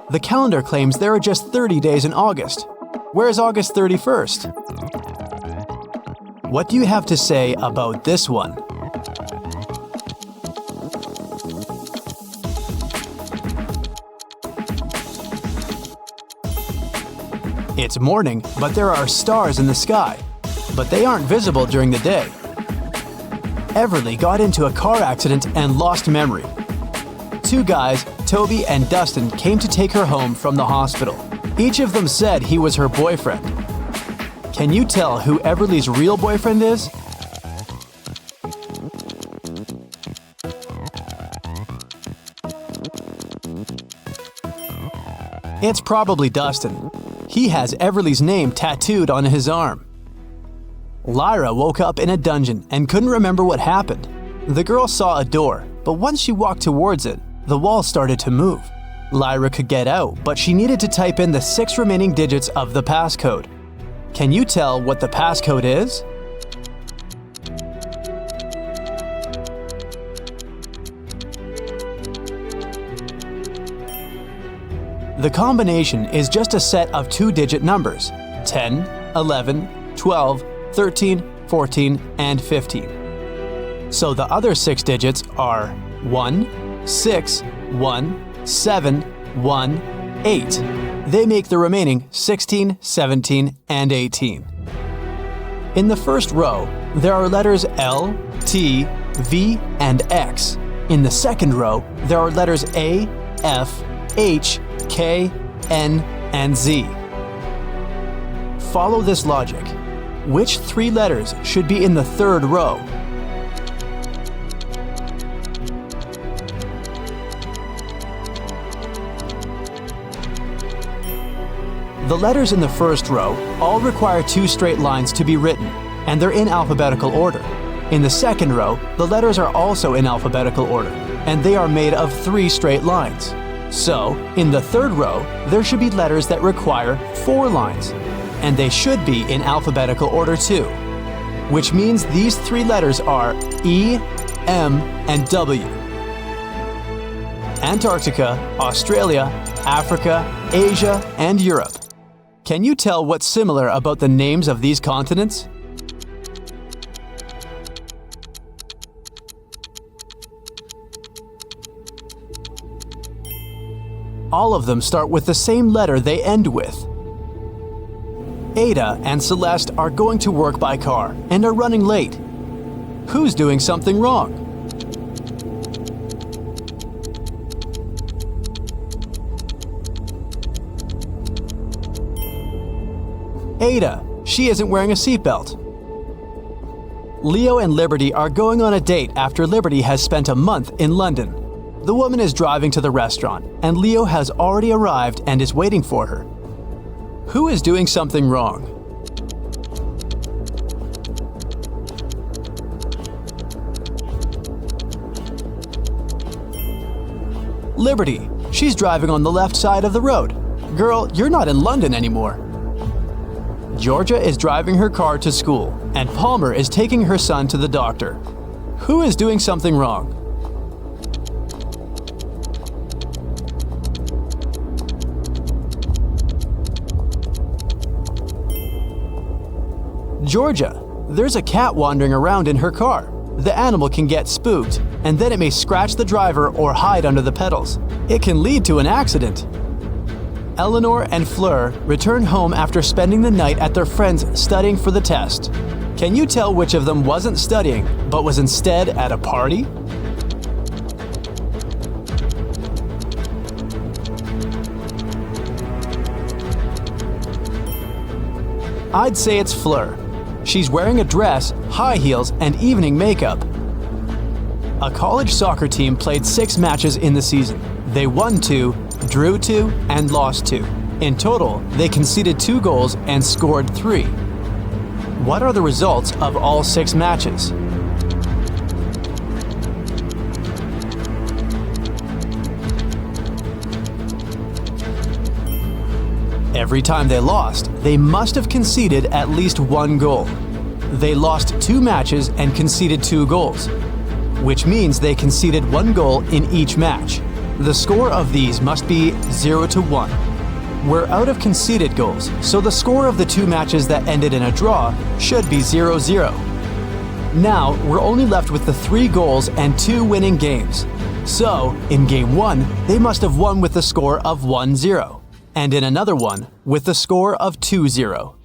Speaker 2: The calendar claims there are just 30 days in August. Where's August 31st? What do you have to say about this one? It's morning, but there are stars in the sky. But they aren't visible during the day. Everly got into a car accident and lost memory. 2 guys, Toby and Dustin, came to take her home from the hospital. Each of them said he was her boyfriend. Can you tell who Everly's real boyfriend is? It's probably Dustin. He has Everly's name tattooed on his arm. Lyra woke up in a dungeon and couldn't remember what happened. The girl saw a door, but once she walked towards it, the wall started to move. Lyra could get out, but she needed to type in the 6 remaining digits of the passcode. Can you tell what the passcode is? The combination is just a set of 2-digit numbers: 10, 11, 12, 13, 14, and 15. So the other 6 digits are 1, 6, 1, 7, 1, 8. They make the remaining 16, 17, and 18. In the first row, there are letters L, T, V, and X. In the second row, there are letters A, F, H, K, N, and Z. Follow this logic. Which 3 letters should be in the third row? The letters in the first row all require 2 straight lines to be written, and they're in alphabetical order. In the second row, the letters are also in alphabetical order, and they are made of 3 straight lines. So, in the third row, there should be letters that require 4 lines, and they should be in alphabetical order too, which means these 3 letters are E, M, and W. Antarctica, Australia, Africa, Asia, and Europe. Can you tell what's similar about the names of these continents? All of them start with the same letter they end with. Ada and Celeste are going to work by car and are running late. Who's doing something wrong? Ada. She isn't wearing a seatbelt. Leo and Liberty are going on a date after Liberty has spent a month in London. The woman is driving to the restaurant, and Leo has already arrived and is waiting for her. Who is doing something wrong? Liberty. She's driving on the left side of the road. Girl, you're not in London anymore. Georgia is driving her car to school, and Palmer is taking her son to the doctor. Who is doing something wrong? Georgia, there's a cat wandering around in her car. The animal can get spooked, and then it may scratch the driver or hide under the pedals. It can lead to an accident. Eleanor and Fleur return home after spending the night at their friends studying for the test. Can you tell which of them wasn't studying, but was instead at a party? I'd say it's Fleur. She's wearing a dress, high heels, and evening makeup. A college soccer team played 6 matches in the season. They won 2, drew 2, and lost 2. In total, they conceded 2 goals and scored 3. What are the results of all 6 matches? Every time they lost, they must have conceded at least 1 goal. They lost 2 matches and conceded 2 goals, which means they conceded 1 goal in each match. The score of these must be 0-1. We're out of conceded goals, so the score of the 2 matches that ended in a draw should be 0-0. Now, we're only left with the 3 goals and 2 winning games. So, in Game 1, they must have won with the score of 1-0, and in another one, with the score of 2-0.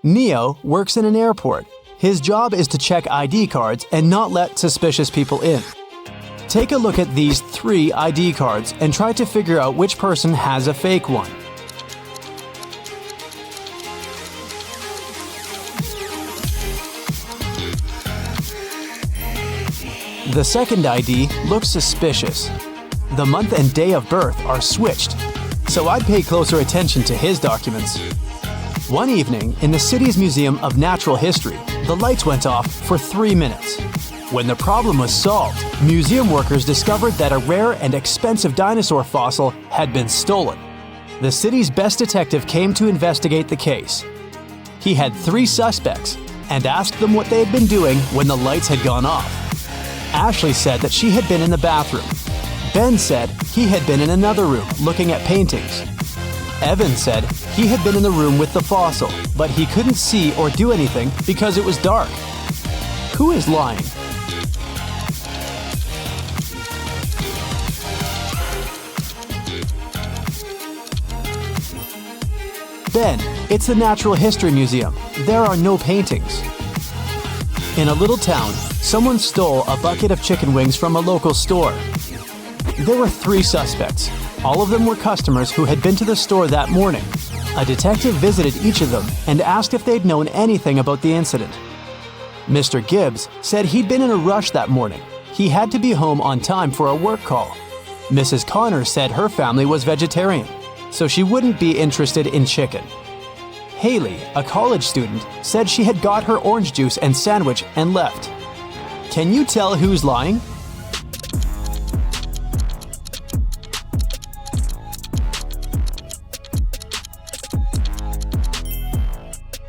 Speaker 2: Neo works in an airport. His job is to check ID cards and not let suspicious people in. Take a look at these 3 ID cards and try to figure out which person has a fake one. The second ID looks suspicious. The month and day of birth are switched, so I'd pay closer attention to his documents. One evening, in the city's Museum of Natural History, the lights went off for 3 minutes. When the problem was solved, museum workers discovered that a rare and expensive dinosaur fossil had been stolen. The city's best detective came to investigate the case. He had 3 suspects and asked them what they had been doing when the lights had gone off. Ashley said that she had been in the bathroom. Ben said he had been in another room looking at paintings. Evan said he had been in the room with the fossil, but he couldn't see or do anything because it was dark. Who is lying? Ben, it's the Natural History Museum. There are no paintings. In a little town, someone stole a bucket of chicken wings from a local store. There were 3 suspects. All of them were customers who had been to the store that morning. A detective visited each of them and asked if they'd known anything about the incident. Mr. Gibbs said he'd been in a rush that morning. He had to be home on time for a work call. Mrs. Connor said her family was vegetarian, so she wouldn't be interested in chicken. Haley, a college student, said she had got her orange juice and sandwich and left. Can you tell who's lying?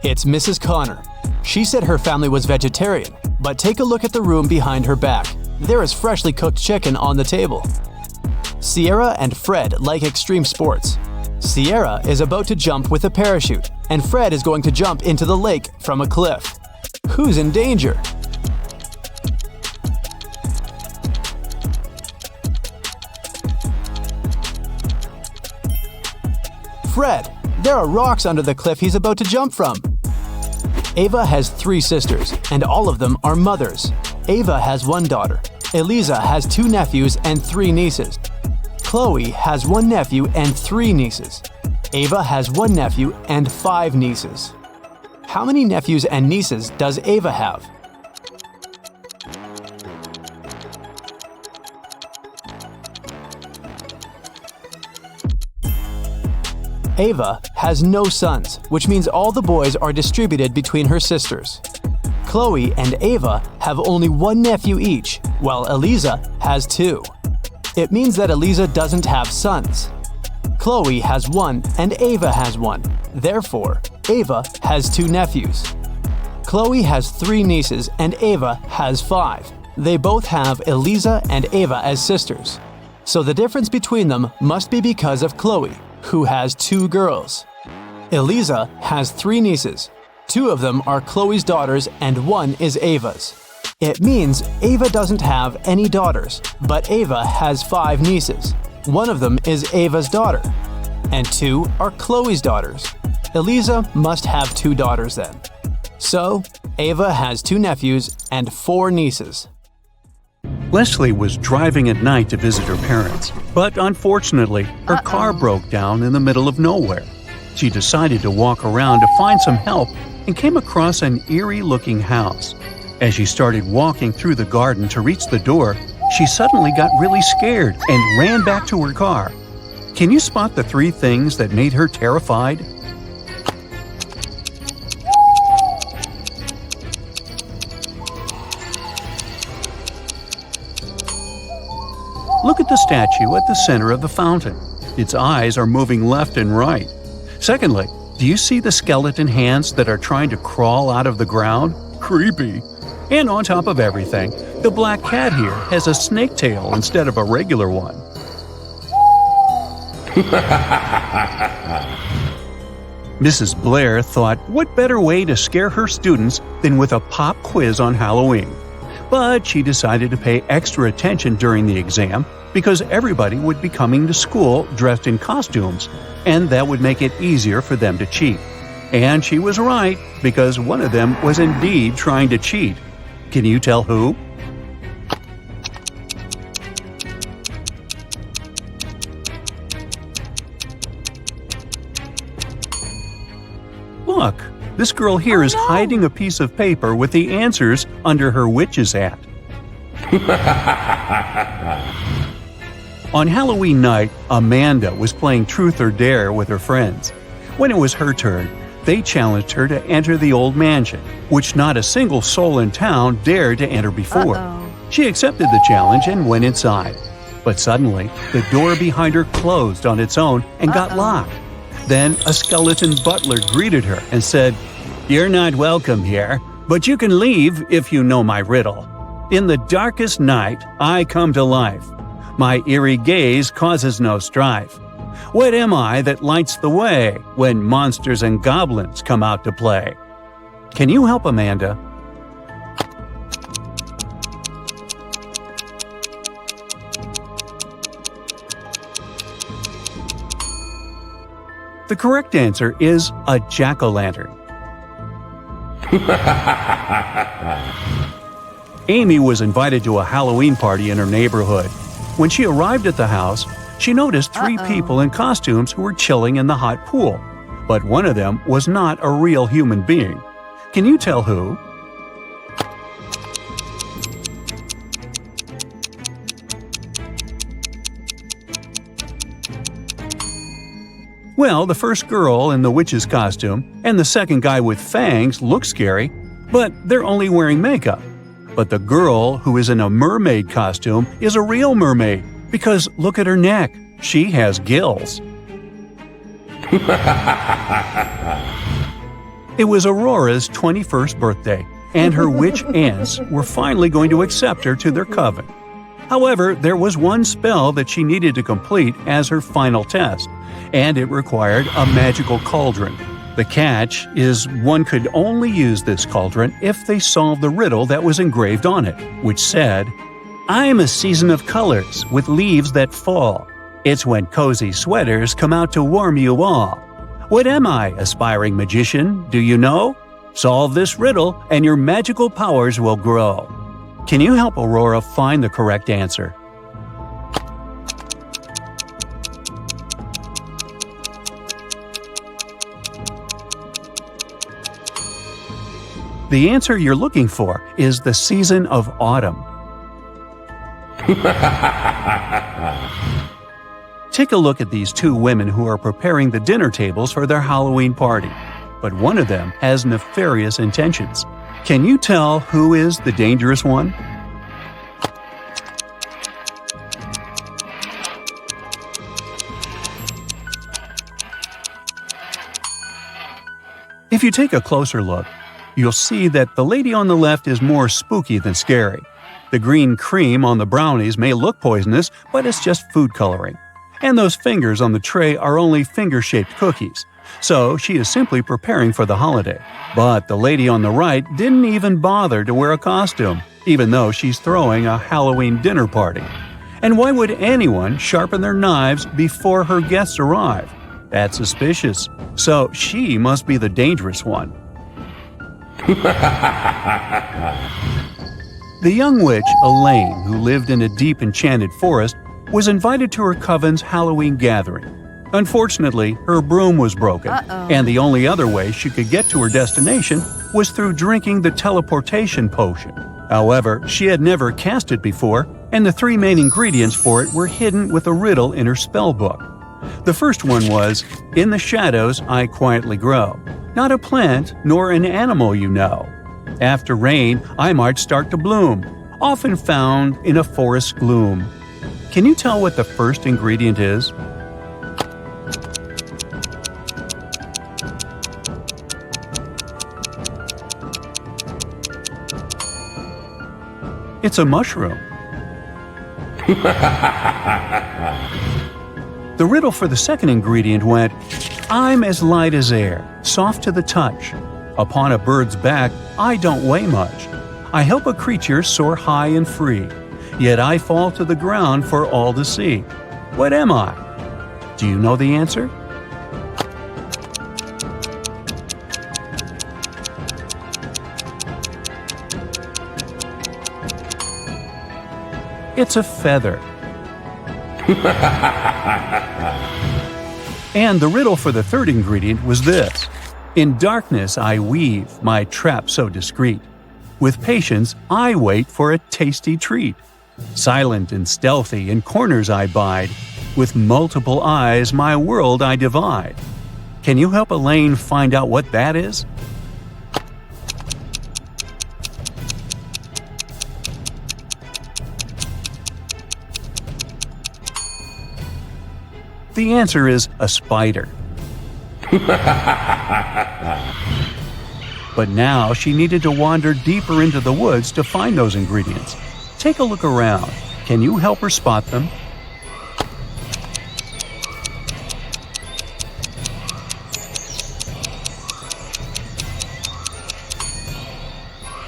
Speaker 2: It's Mrs. Connor. She said her family was vegetarian, but take a look at the room behind her back. There is freshly cooked chicken on the table. Sierra and Fred like extreme sports. Sierra is about to jump with a parachute, and Fred is going to jump into the lake from a cliff. Who's in danger? Fred, there are rocks under the cliff he's about to jump from. Ava has 3 sisters, and all of them are mothers. Ava has 1 daughter. Eliza has 2 nephews and 3 nieces. Chloe has 1 nephew and 3 nieces. Ava has 1 nephew and 5 nieces. How many nephews and nieces does Ava have? Ava has no sons, which means all the boys are distributed between her sisters. Chloe and Ava have only 1 nephew each, while Eliza has 2. It means that Eliza doesn't have sons. Chloe has one and Ava has one. Therefore, Ava has 2 nephews. Chloe has 3 nieces and Ava has 5. They both have Eliza and Ava as sisters. So the difference between them must be because of Chloe, who has 2 girls. Eliza has 3 nieces. 2 of them are Chloe's daughters and 1 is Ava's. It means Ava doesn't have any daughters, but Ava has 5 nieces. 1 of them is Ava's daughter, and 2 are Chloe's daughters. Eliza must have 2 daughters then. So, Ava has 2 nephews and 4 nieces.
Speaker 1: Leslie was driving at night to visit her parents, but unfortunately, her car broke down in the middle of nowhere. She decided to walk around to find some help and came across an eerie-looking house. As she started walking through the garden to reach the door, she suddenly got really scared and ran back to her car. Can you spot the 3 things that made her terrified? Look at the statue at the center of the fountain. Its eyes are moving left and right. Secondly, do you see the skeleton hands that are trying to crawl out of the ground? Creepy. And on top of everything, the black cat here has a snake tail instead of a regular one. Mrs. Blair thought, what better way to scare her students than with a pop quiz on Halloween? But she decided to pay extra attention during the exam because everybody would be coming to school dressed in costumes, and that would make it easier for them to cheat. And she was right, because one of them was indeed trying to cheat. Can you tell who? Look, this girl here is hiding a piece of paper with the answers under her witch's hat. On Halloween night, Amanda was playing Truth or Dare with her friends. When it was her turn, they challenged her to enter the old mansion, which not a single soul in town dared to enter before. She accepted the challenge and went inside. But suddenly, the door behind her closed on its own and got locked. Then a skeleton butler greeted her and said, "You're not welcome here, but you can leave if you know my riddle. In the darkest night, I come to life. My eerie gaze causes no strife. What am I that lights the way when monsters and goblins come out to play?" Can you help Amanda? The correct answer is a jack-o'-lantern. Amy was invited to a Halloween party in her neighborhood. When she arrived at the house, she noticed 3 people in costumes who were chilling in the hot pool. But one of them was not a real human being. Can you tell who? Well, the first girl in the witch's costume and the second guy with fangs look scary, but they're only wearing makeup. But the girl who is in a mermaid costume is a real mermaid, because look at her neck. She has gills. It was Aurora's 21st birthday, and her witch aunts were finally going to accept her to their coven. However, there was one spell that she needed to complete as her final test, and it required a magical cauldron. The catch is one could only use this cauldron if they solved the riddle that was engraved on it, which said, "I'm a season of colors with leaves that fall. It's when cozy sweaters come out to warm you all. What am I, aspiring magician, do you know? Solve this riddle and your magical powers will grow." Can you help Aurora find the correct answer? The answer you're looking for is the season of autumn. Take a look at these 2 women who are preparing the dinner tables for their Halloween party, but one of them has nefarious intentions. Can you tell who is the dangerous one? If you take a closer look, you'll see that the lady on the left is more spooky than scary. The green cream on the brownies may look poisonous, but it's just food coloring. And those fingers on the tray are only finger-shaped cookies. So she is simply preparing for the holiday. But the lady on the right didn't even bother to wear a costume, even though she's throwing a Halloween dinner party. And why would anyone sharpen their knives before her guests arrive? That's suspicious. So she must be the dangerous one. The young witch, Elaine, who lived in a deep enchanted forest, was invited to her coven's Halloween gathering. Unfortunately, her broom was broken, and the only other way she could get to her destination was through drinking the teleportation potion. However, she had never cast it before, and the 3 main ingredients for it were hidden with a riddle in her spell book. The first one was, "In the shadows I quietly grow, not a plant nor an animal you know. After rain I might start to bloom, often found in a forest gloom." Can you tell what the first ingredient is? It's a mushroom. The riddle for the second ingredient went, "I'm as light as air, soft to the touch. Upon a bird's back, I don't weigh much. I help a creature soar high and free, yet I fall to the ground for all to see. What am I?" Do you know the answer? It's a feather. And the riddle for the third ingredient was this: "In darkness I weave my trap so discreet. With patience I wait for a tasty treat. Silent and stealthy in corners I bide. With multiple eyes my world I divide." Can you help Elaine find out what that is? The answer is a spider. But now she needed to wander deeper into the woods to find those ingredients. Take a look around. Can you help her spot them?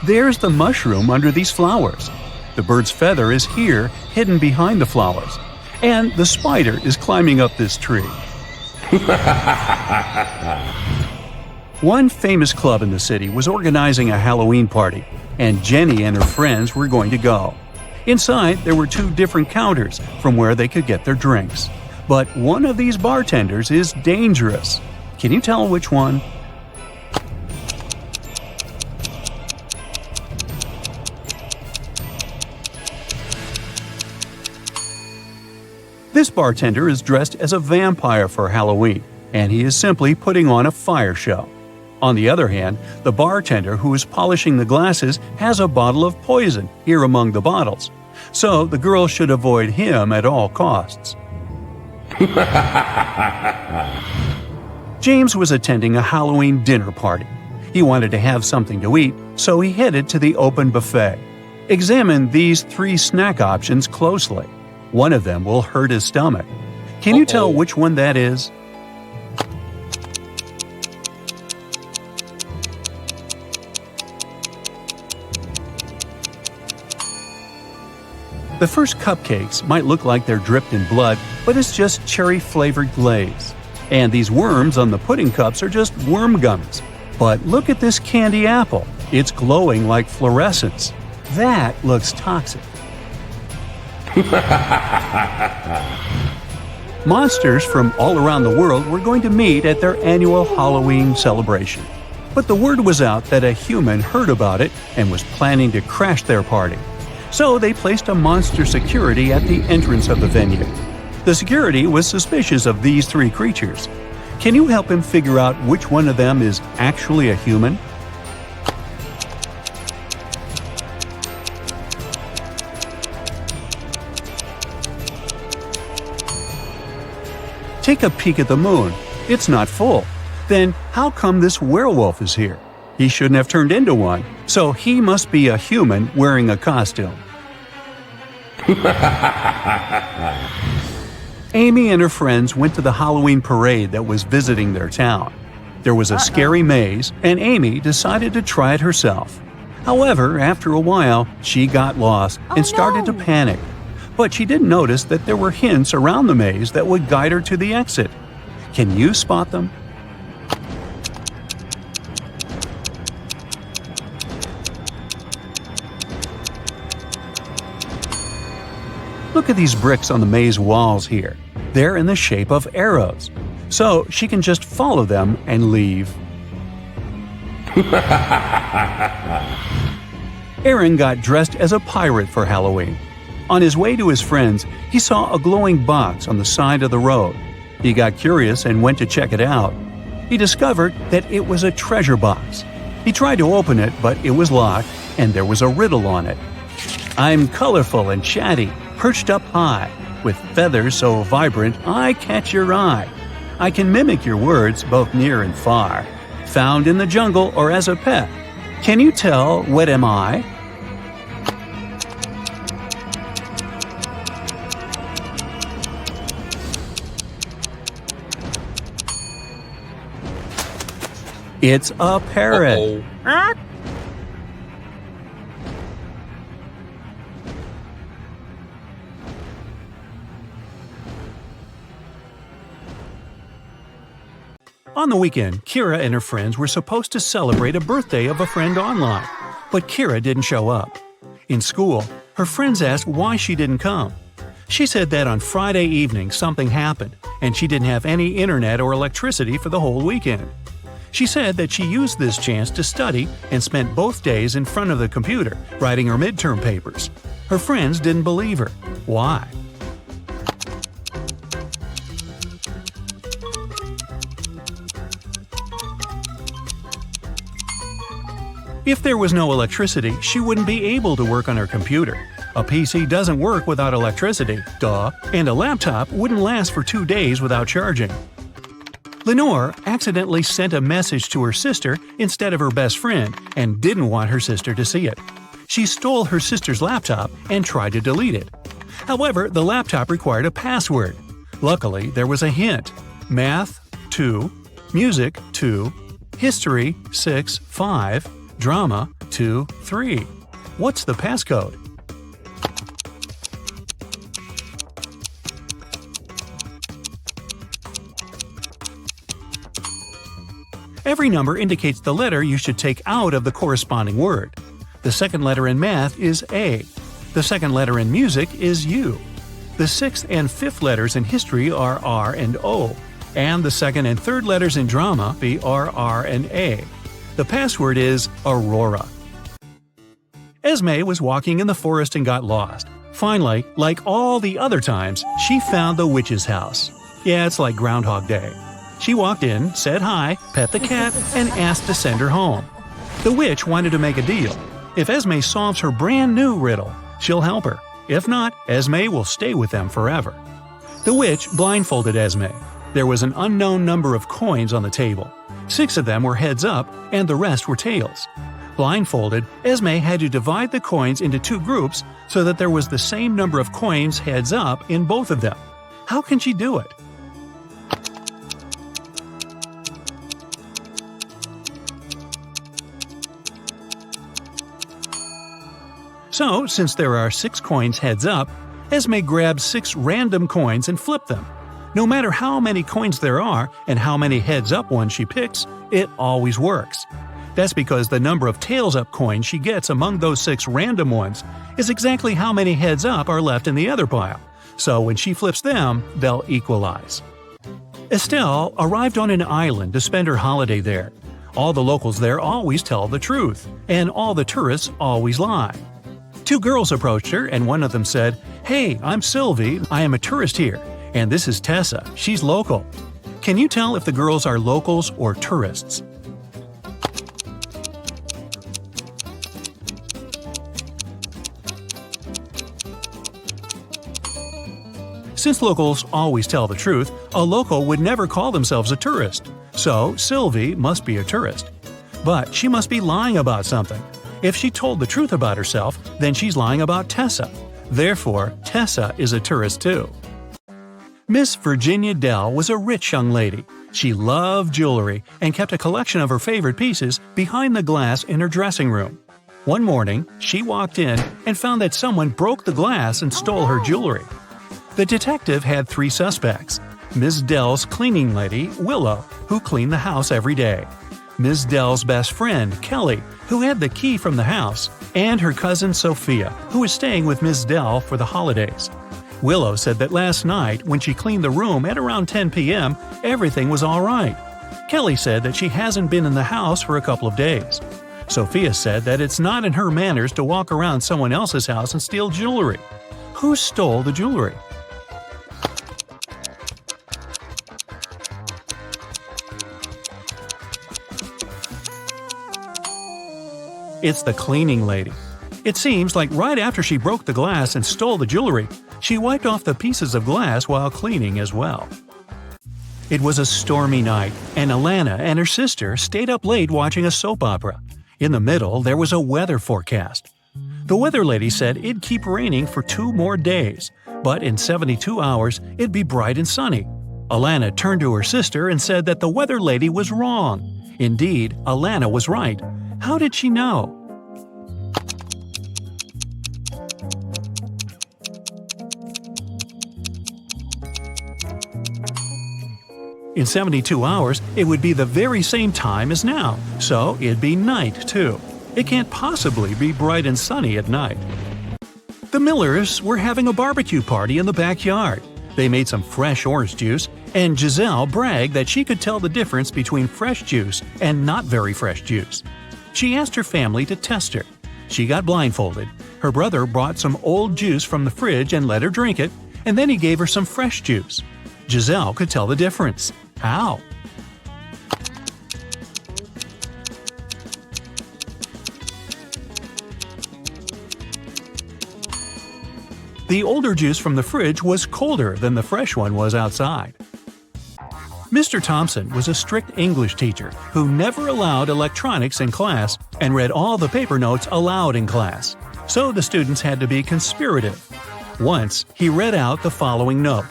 Speaker 1: There's the mushroom under these flowers. The bird's feather is here, hidden behind the flowers. And the spider is climbing up this tree. One famous club in the city was organizing a Halloween party, and Jenny and her friends were going to go. Inside, there were 2 different counters from where they could get their drinks. But one of these bartenders is dangerous. Can you tell which one? This bartender is dressed as a vampire for Halloween, and he is simply putting on a fire show. On the other hand, the bartender who is polishing the glasses has a bottle of poison here among the bottles, so the girl should avoid him at all costs. James was attending a Halloween dinner party. He wanted to have something to eat, so he headed to the open buffet. Examine these 3 snack options closely. One of them will hurt his stomach. Can you tell which one that is? The first cupcakes might look like they're dripped in blood, but it's just cherry-flavored glaze. And these worms on the pudding cups are just worm gummies. But look at this candy apple. It's glowing like fluorescence. That looks toxic. Monsters from all around the world were going to meet at their annual Halloween celebration. But the word was out that a human heard about it and was planning to crash their party. So they placed a monster security at the entrance of the venue. The security was suspicious of these 3 creatures. Can you help him figure out which one of them is actually a human? Take a peek at the moon. It's not full. Then how come this werewolf is here? He shouldn't have turned into one, so he must be a human wearing a costume. Amy and her friends went to the Halloween parade that was visiting their town. There was a scary maze, and Amy decided to try it herself. However, after a while, she got lost and started to panic. But she didn't notice that there were hints around the maze that would guide her to the exit. Can you spot them? Look at these bricks on the maze walls here. They're in the shape of arrows. So she can just follow them and leave. Aaron got dressed as a pirate for Halloween. On his way to his friends, he saw a glowing box on the side of the road. He got curious and went to check it out. He discovered that it was a treasure box. He tried to open it, but it was locked, and there was a riddle on it. I'm colorful and chatty, perched up high, with feathers so vibrant I catch your eye. I can mimic your words both near and far, found in the jungle or as a pet. Can you tell what am I? It's a parrot. On the weekend, Kira and her friends were supposed to celebrate a birthday of a friend online, but Kira didn't show up. In school, her friends asked why she didn't come. She said that on Friday evening something happened, and she didn't have any internet or electricity for the whole weekend. She said that she used this chance to study and spent both days in front of the computer writing her midterm papers. Her friends didn't believe her. Why? If there was no electricity, she wouldn't be able to work on her computer. A PC doesn't work without electricity, duh, and a laptop wouldn't last for 2 days without charging. Lenore accidentally sent a message to her sister instead of her best friend and didn't want her sister to see it. She stole her sister's laptop and tried to delete it. However, the laptop required a password. Luckily, there was a hint: Math 2, Music 2, History 6 5, Drama 2 3. What's the passcode? Every number indicates the letter you should take out of the corresponding word. The second letter in math is A. The second letter in music is U. The sixth and fifth letters in history are R and O. And the second and third letters in drama are R and A. The password is Aurora. Esme was walking in the forest and got lost. Finally, like all the other times, she found the witch's house. Yeah, it's like Groundhog Day. She walked in, said hi, pet the cat, and asked to send her home. The witch wanted to make a deal. If Esme solves her brand new riddle, she'll help her. If not, Esme will stay with them forever. The witch blindfolded Esme. There was an unknown number of coins on the table. 6 of them were heads up, and the rest were tails. Blindfolded, Esme had to divide the coins into 2 groups so that there was the same number of coins heads up in both of them. How can she do it? So, since there are 6 coins heads up, Esme grabs 6 random coins and flipped them. No matter how many coins there are and how many heads up ones she picks, it always works. That's because the number of tails up coins she gets among those 6 random ones is exactly how many heads up are left in the other pile. So when she flips them, they'll equalize. Estelle arrived on an island to spend her holiday there. All the locals there always tell the truth, and all the tourists always lie. 2 girls approached her, and one of them said, "Hey, I'm Sylvie, I am a tourist here, and this is Tessa, she's local." Can you tell if the girls are locals or tourists? Since locals always tell the truth, a local would never call themselves a tourist. So Sylvie must be a tourist. But she must be lying about something. If she told the truth about herself, then she's lying about Tessa. Therefore, Tessa is a tourist too. Miss Virginia Dell was a rich young lady. She loved jewelry and kept a collection of her favorite pieces behind the glass in her dressing room. One morning, she walked in and found that someone broke the glass and stole her jewelry. The detective had 3 suspects: Ms. Dell's cleaning lady, Willow, who cleaned the house every day; Ms. Dell's best friend, Kelly, who had the key from the house; and her cousin Sophia, who was staying with Ms. Dell for the holidays. Willow said that last night, when she cleaned the room at around 10 p.m., everything was all right. Kelly said that she hasn't been in the house for a couple of days. Sophia said that it's not in her manners to walk around someone else's house and steal jewelry. Who stole the jewelry? It's the cleaning lady. It seems like right after she broke the glass and stole the jewelry, she wiped off the pieces of glass while cleaning as well. It was a stormy night, and Alana and her sister stayed up late watching a soap opera. In the middle, there was a weather forecast. The weather lady said it'd keep raining for 2 more days, but in 72 hours, it'd be bright and sunny. Alana turned to her sister and said that the weather lady was wrong. Indeed, Alana was right. How did she know? In 72 hours, it would be the very same time as now, so it'd be night too. It can't possibly be bright and sunny at night. The Millers were having a barbecue party in the backyard. They made some fresh orange juice, and Giselle bragged that she could tell the difference between fresh juice and not very fresh juice. She asked her family to test her. She got blindfolded. Her brother brought some old juice from the fridge and let her drink it, and then he gave her some fresh juice. Giselle could tell the difference. How? The older juice from the fridge was colder than the fresh one was outside. Mr. Thompson was a strict English teacher who never allowed electronics in class and read all the paper notes aloud in class, so the students had to be conspirative. Once, he read out the following note: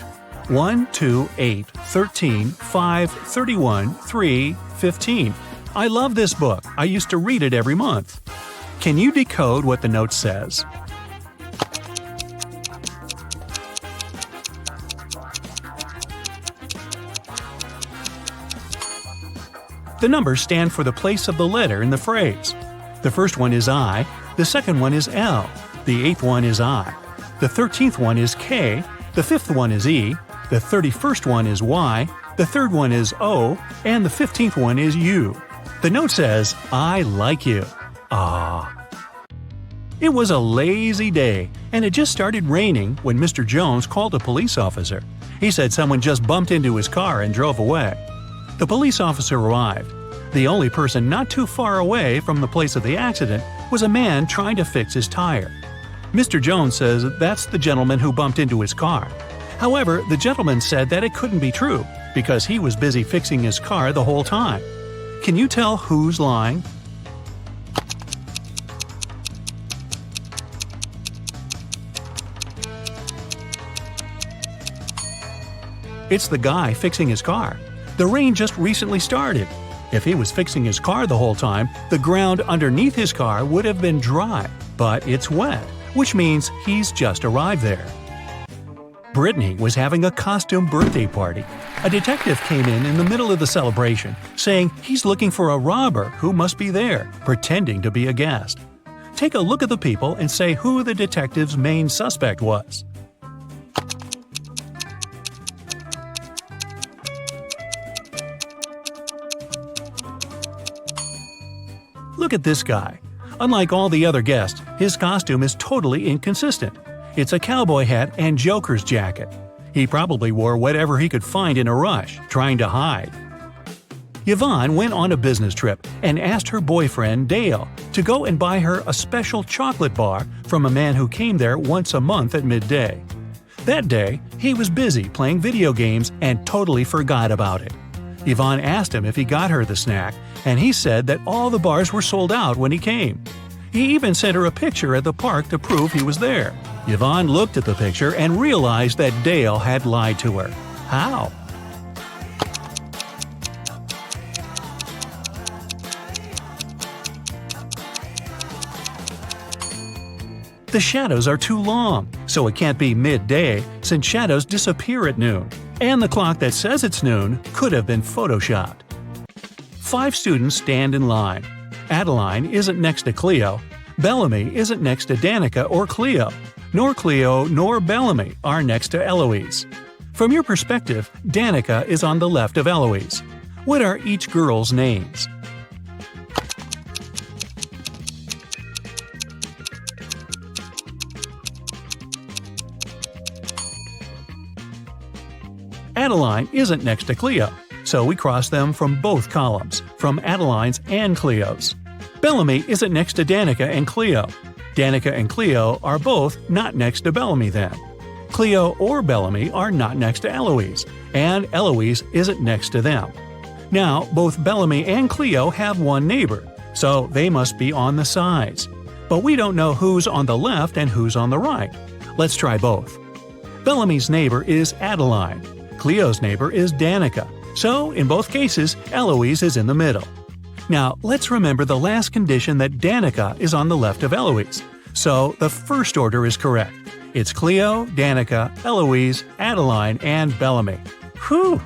Speaker 1: 1, 2, 8, 13, 5, 31, 3, 15. I love this book. I used to read it every month. Can you decode what the note says? The numbers stand for the place of the letter in the phrase. The first one is I, the second one is L, the 8th one is I, the 13th one is K, the 5th one is E, the 31st one is Y, the 3rd one is O, and the 15th one is U. The note says, I like you. Ah. It was a lazy day, and it just started raining when Mr. Jones called a police officer. He said someone just bumped into his car and drove away. The police officer arrived. The only person not too far away from the place of the accident was a man trying to fix his tire. Mr. Jones says that's the gentleman who bumped into his car. However, the gentleman said that it couldn't be true because he was busy fixing his car the whole time. Can you tell who's lying? It's the guy fixing his car. The rain just recently started. If he was fixing his car the whole time, the ground underneath his car would have been dry, but it's wet, which means he's just arrived there. Brittany was having a costume birthday party. A detective came in the middle of the celebration, saying he's looking for a robber who must be there, pretending to be a guest. Take a look at the people and say who the detective's main suspect was. Look at this guy. Unlike all the other guests, his costume is totally inconsistent. It's a cowboy hat and Joker's jacket. He probably wore whatever he could find in a rush, trying to hide. Yvonne went on a business trip and asked her boyfriend, Dale, to go and buy her a special chocolate bar from a man who came there once a month at midday. That day, he was busy playing video games and totally forgot about it. Yvonne asked him if he got her the snack, and he said that all the bars were sold out when he came. He even sent her a picture at the park to prove he was there. Yvonne looked at the picture and realized that Dale had lied to her. How? The shadows are too long, so it can't be midday since shadows disappear at noon. And the clock that says it's noon could have been photoshopped. 5 students stand in line. Adeline isn't next to Cleo. Bellamy isn't next to Danica or Cleo. Nor Cleo nor Bellamy are next to Eloise. From your perspective, Danica is on the left of Eloise. What are each girl's names? Adeline isn't next to Cleo, so we cross them from both columns, from Adeline's and Cleo's. Bellamy isn't next to Danica and Cleo. Danica and Cleo are both not next to Bellamy then. Cleo or Bellamy are not next to Eloise, and Eloise isn't next to them. Now, both Bellamy and Cleo have one neighbor, so they must be on the sides. But we don't know who's on the left and who's on the right. Let's try both. Bellamy's neighbor is Adeline. Cleo's neighbor is Danica. So, in both cases, Eloise is in the middle. Now, let's remember the last condition that Danica is on the left of Eloise. So, the first order is correct. It's Cleo, Danica, Eloise, Adeline, and Bellamy. Whew!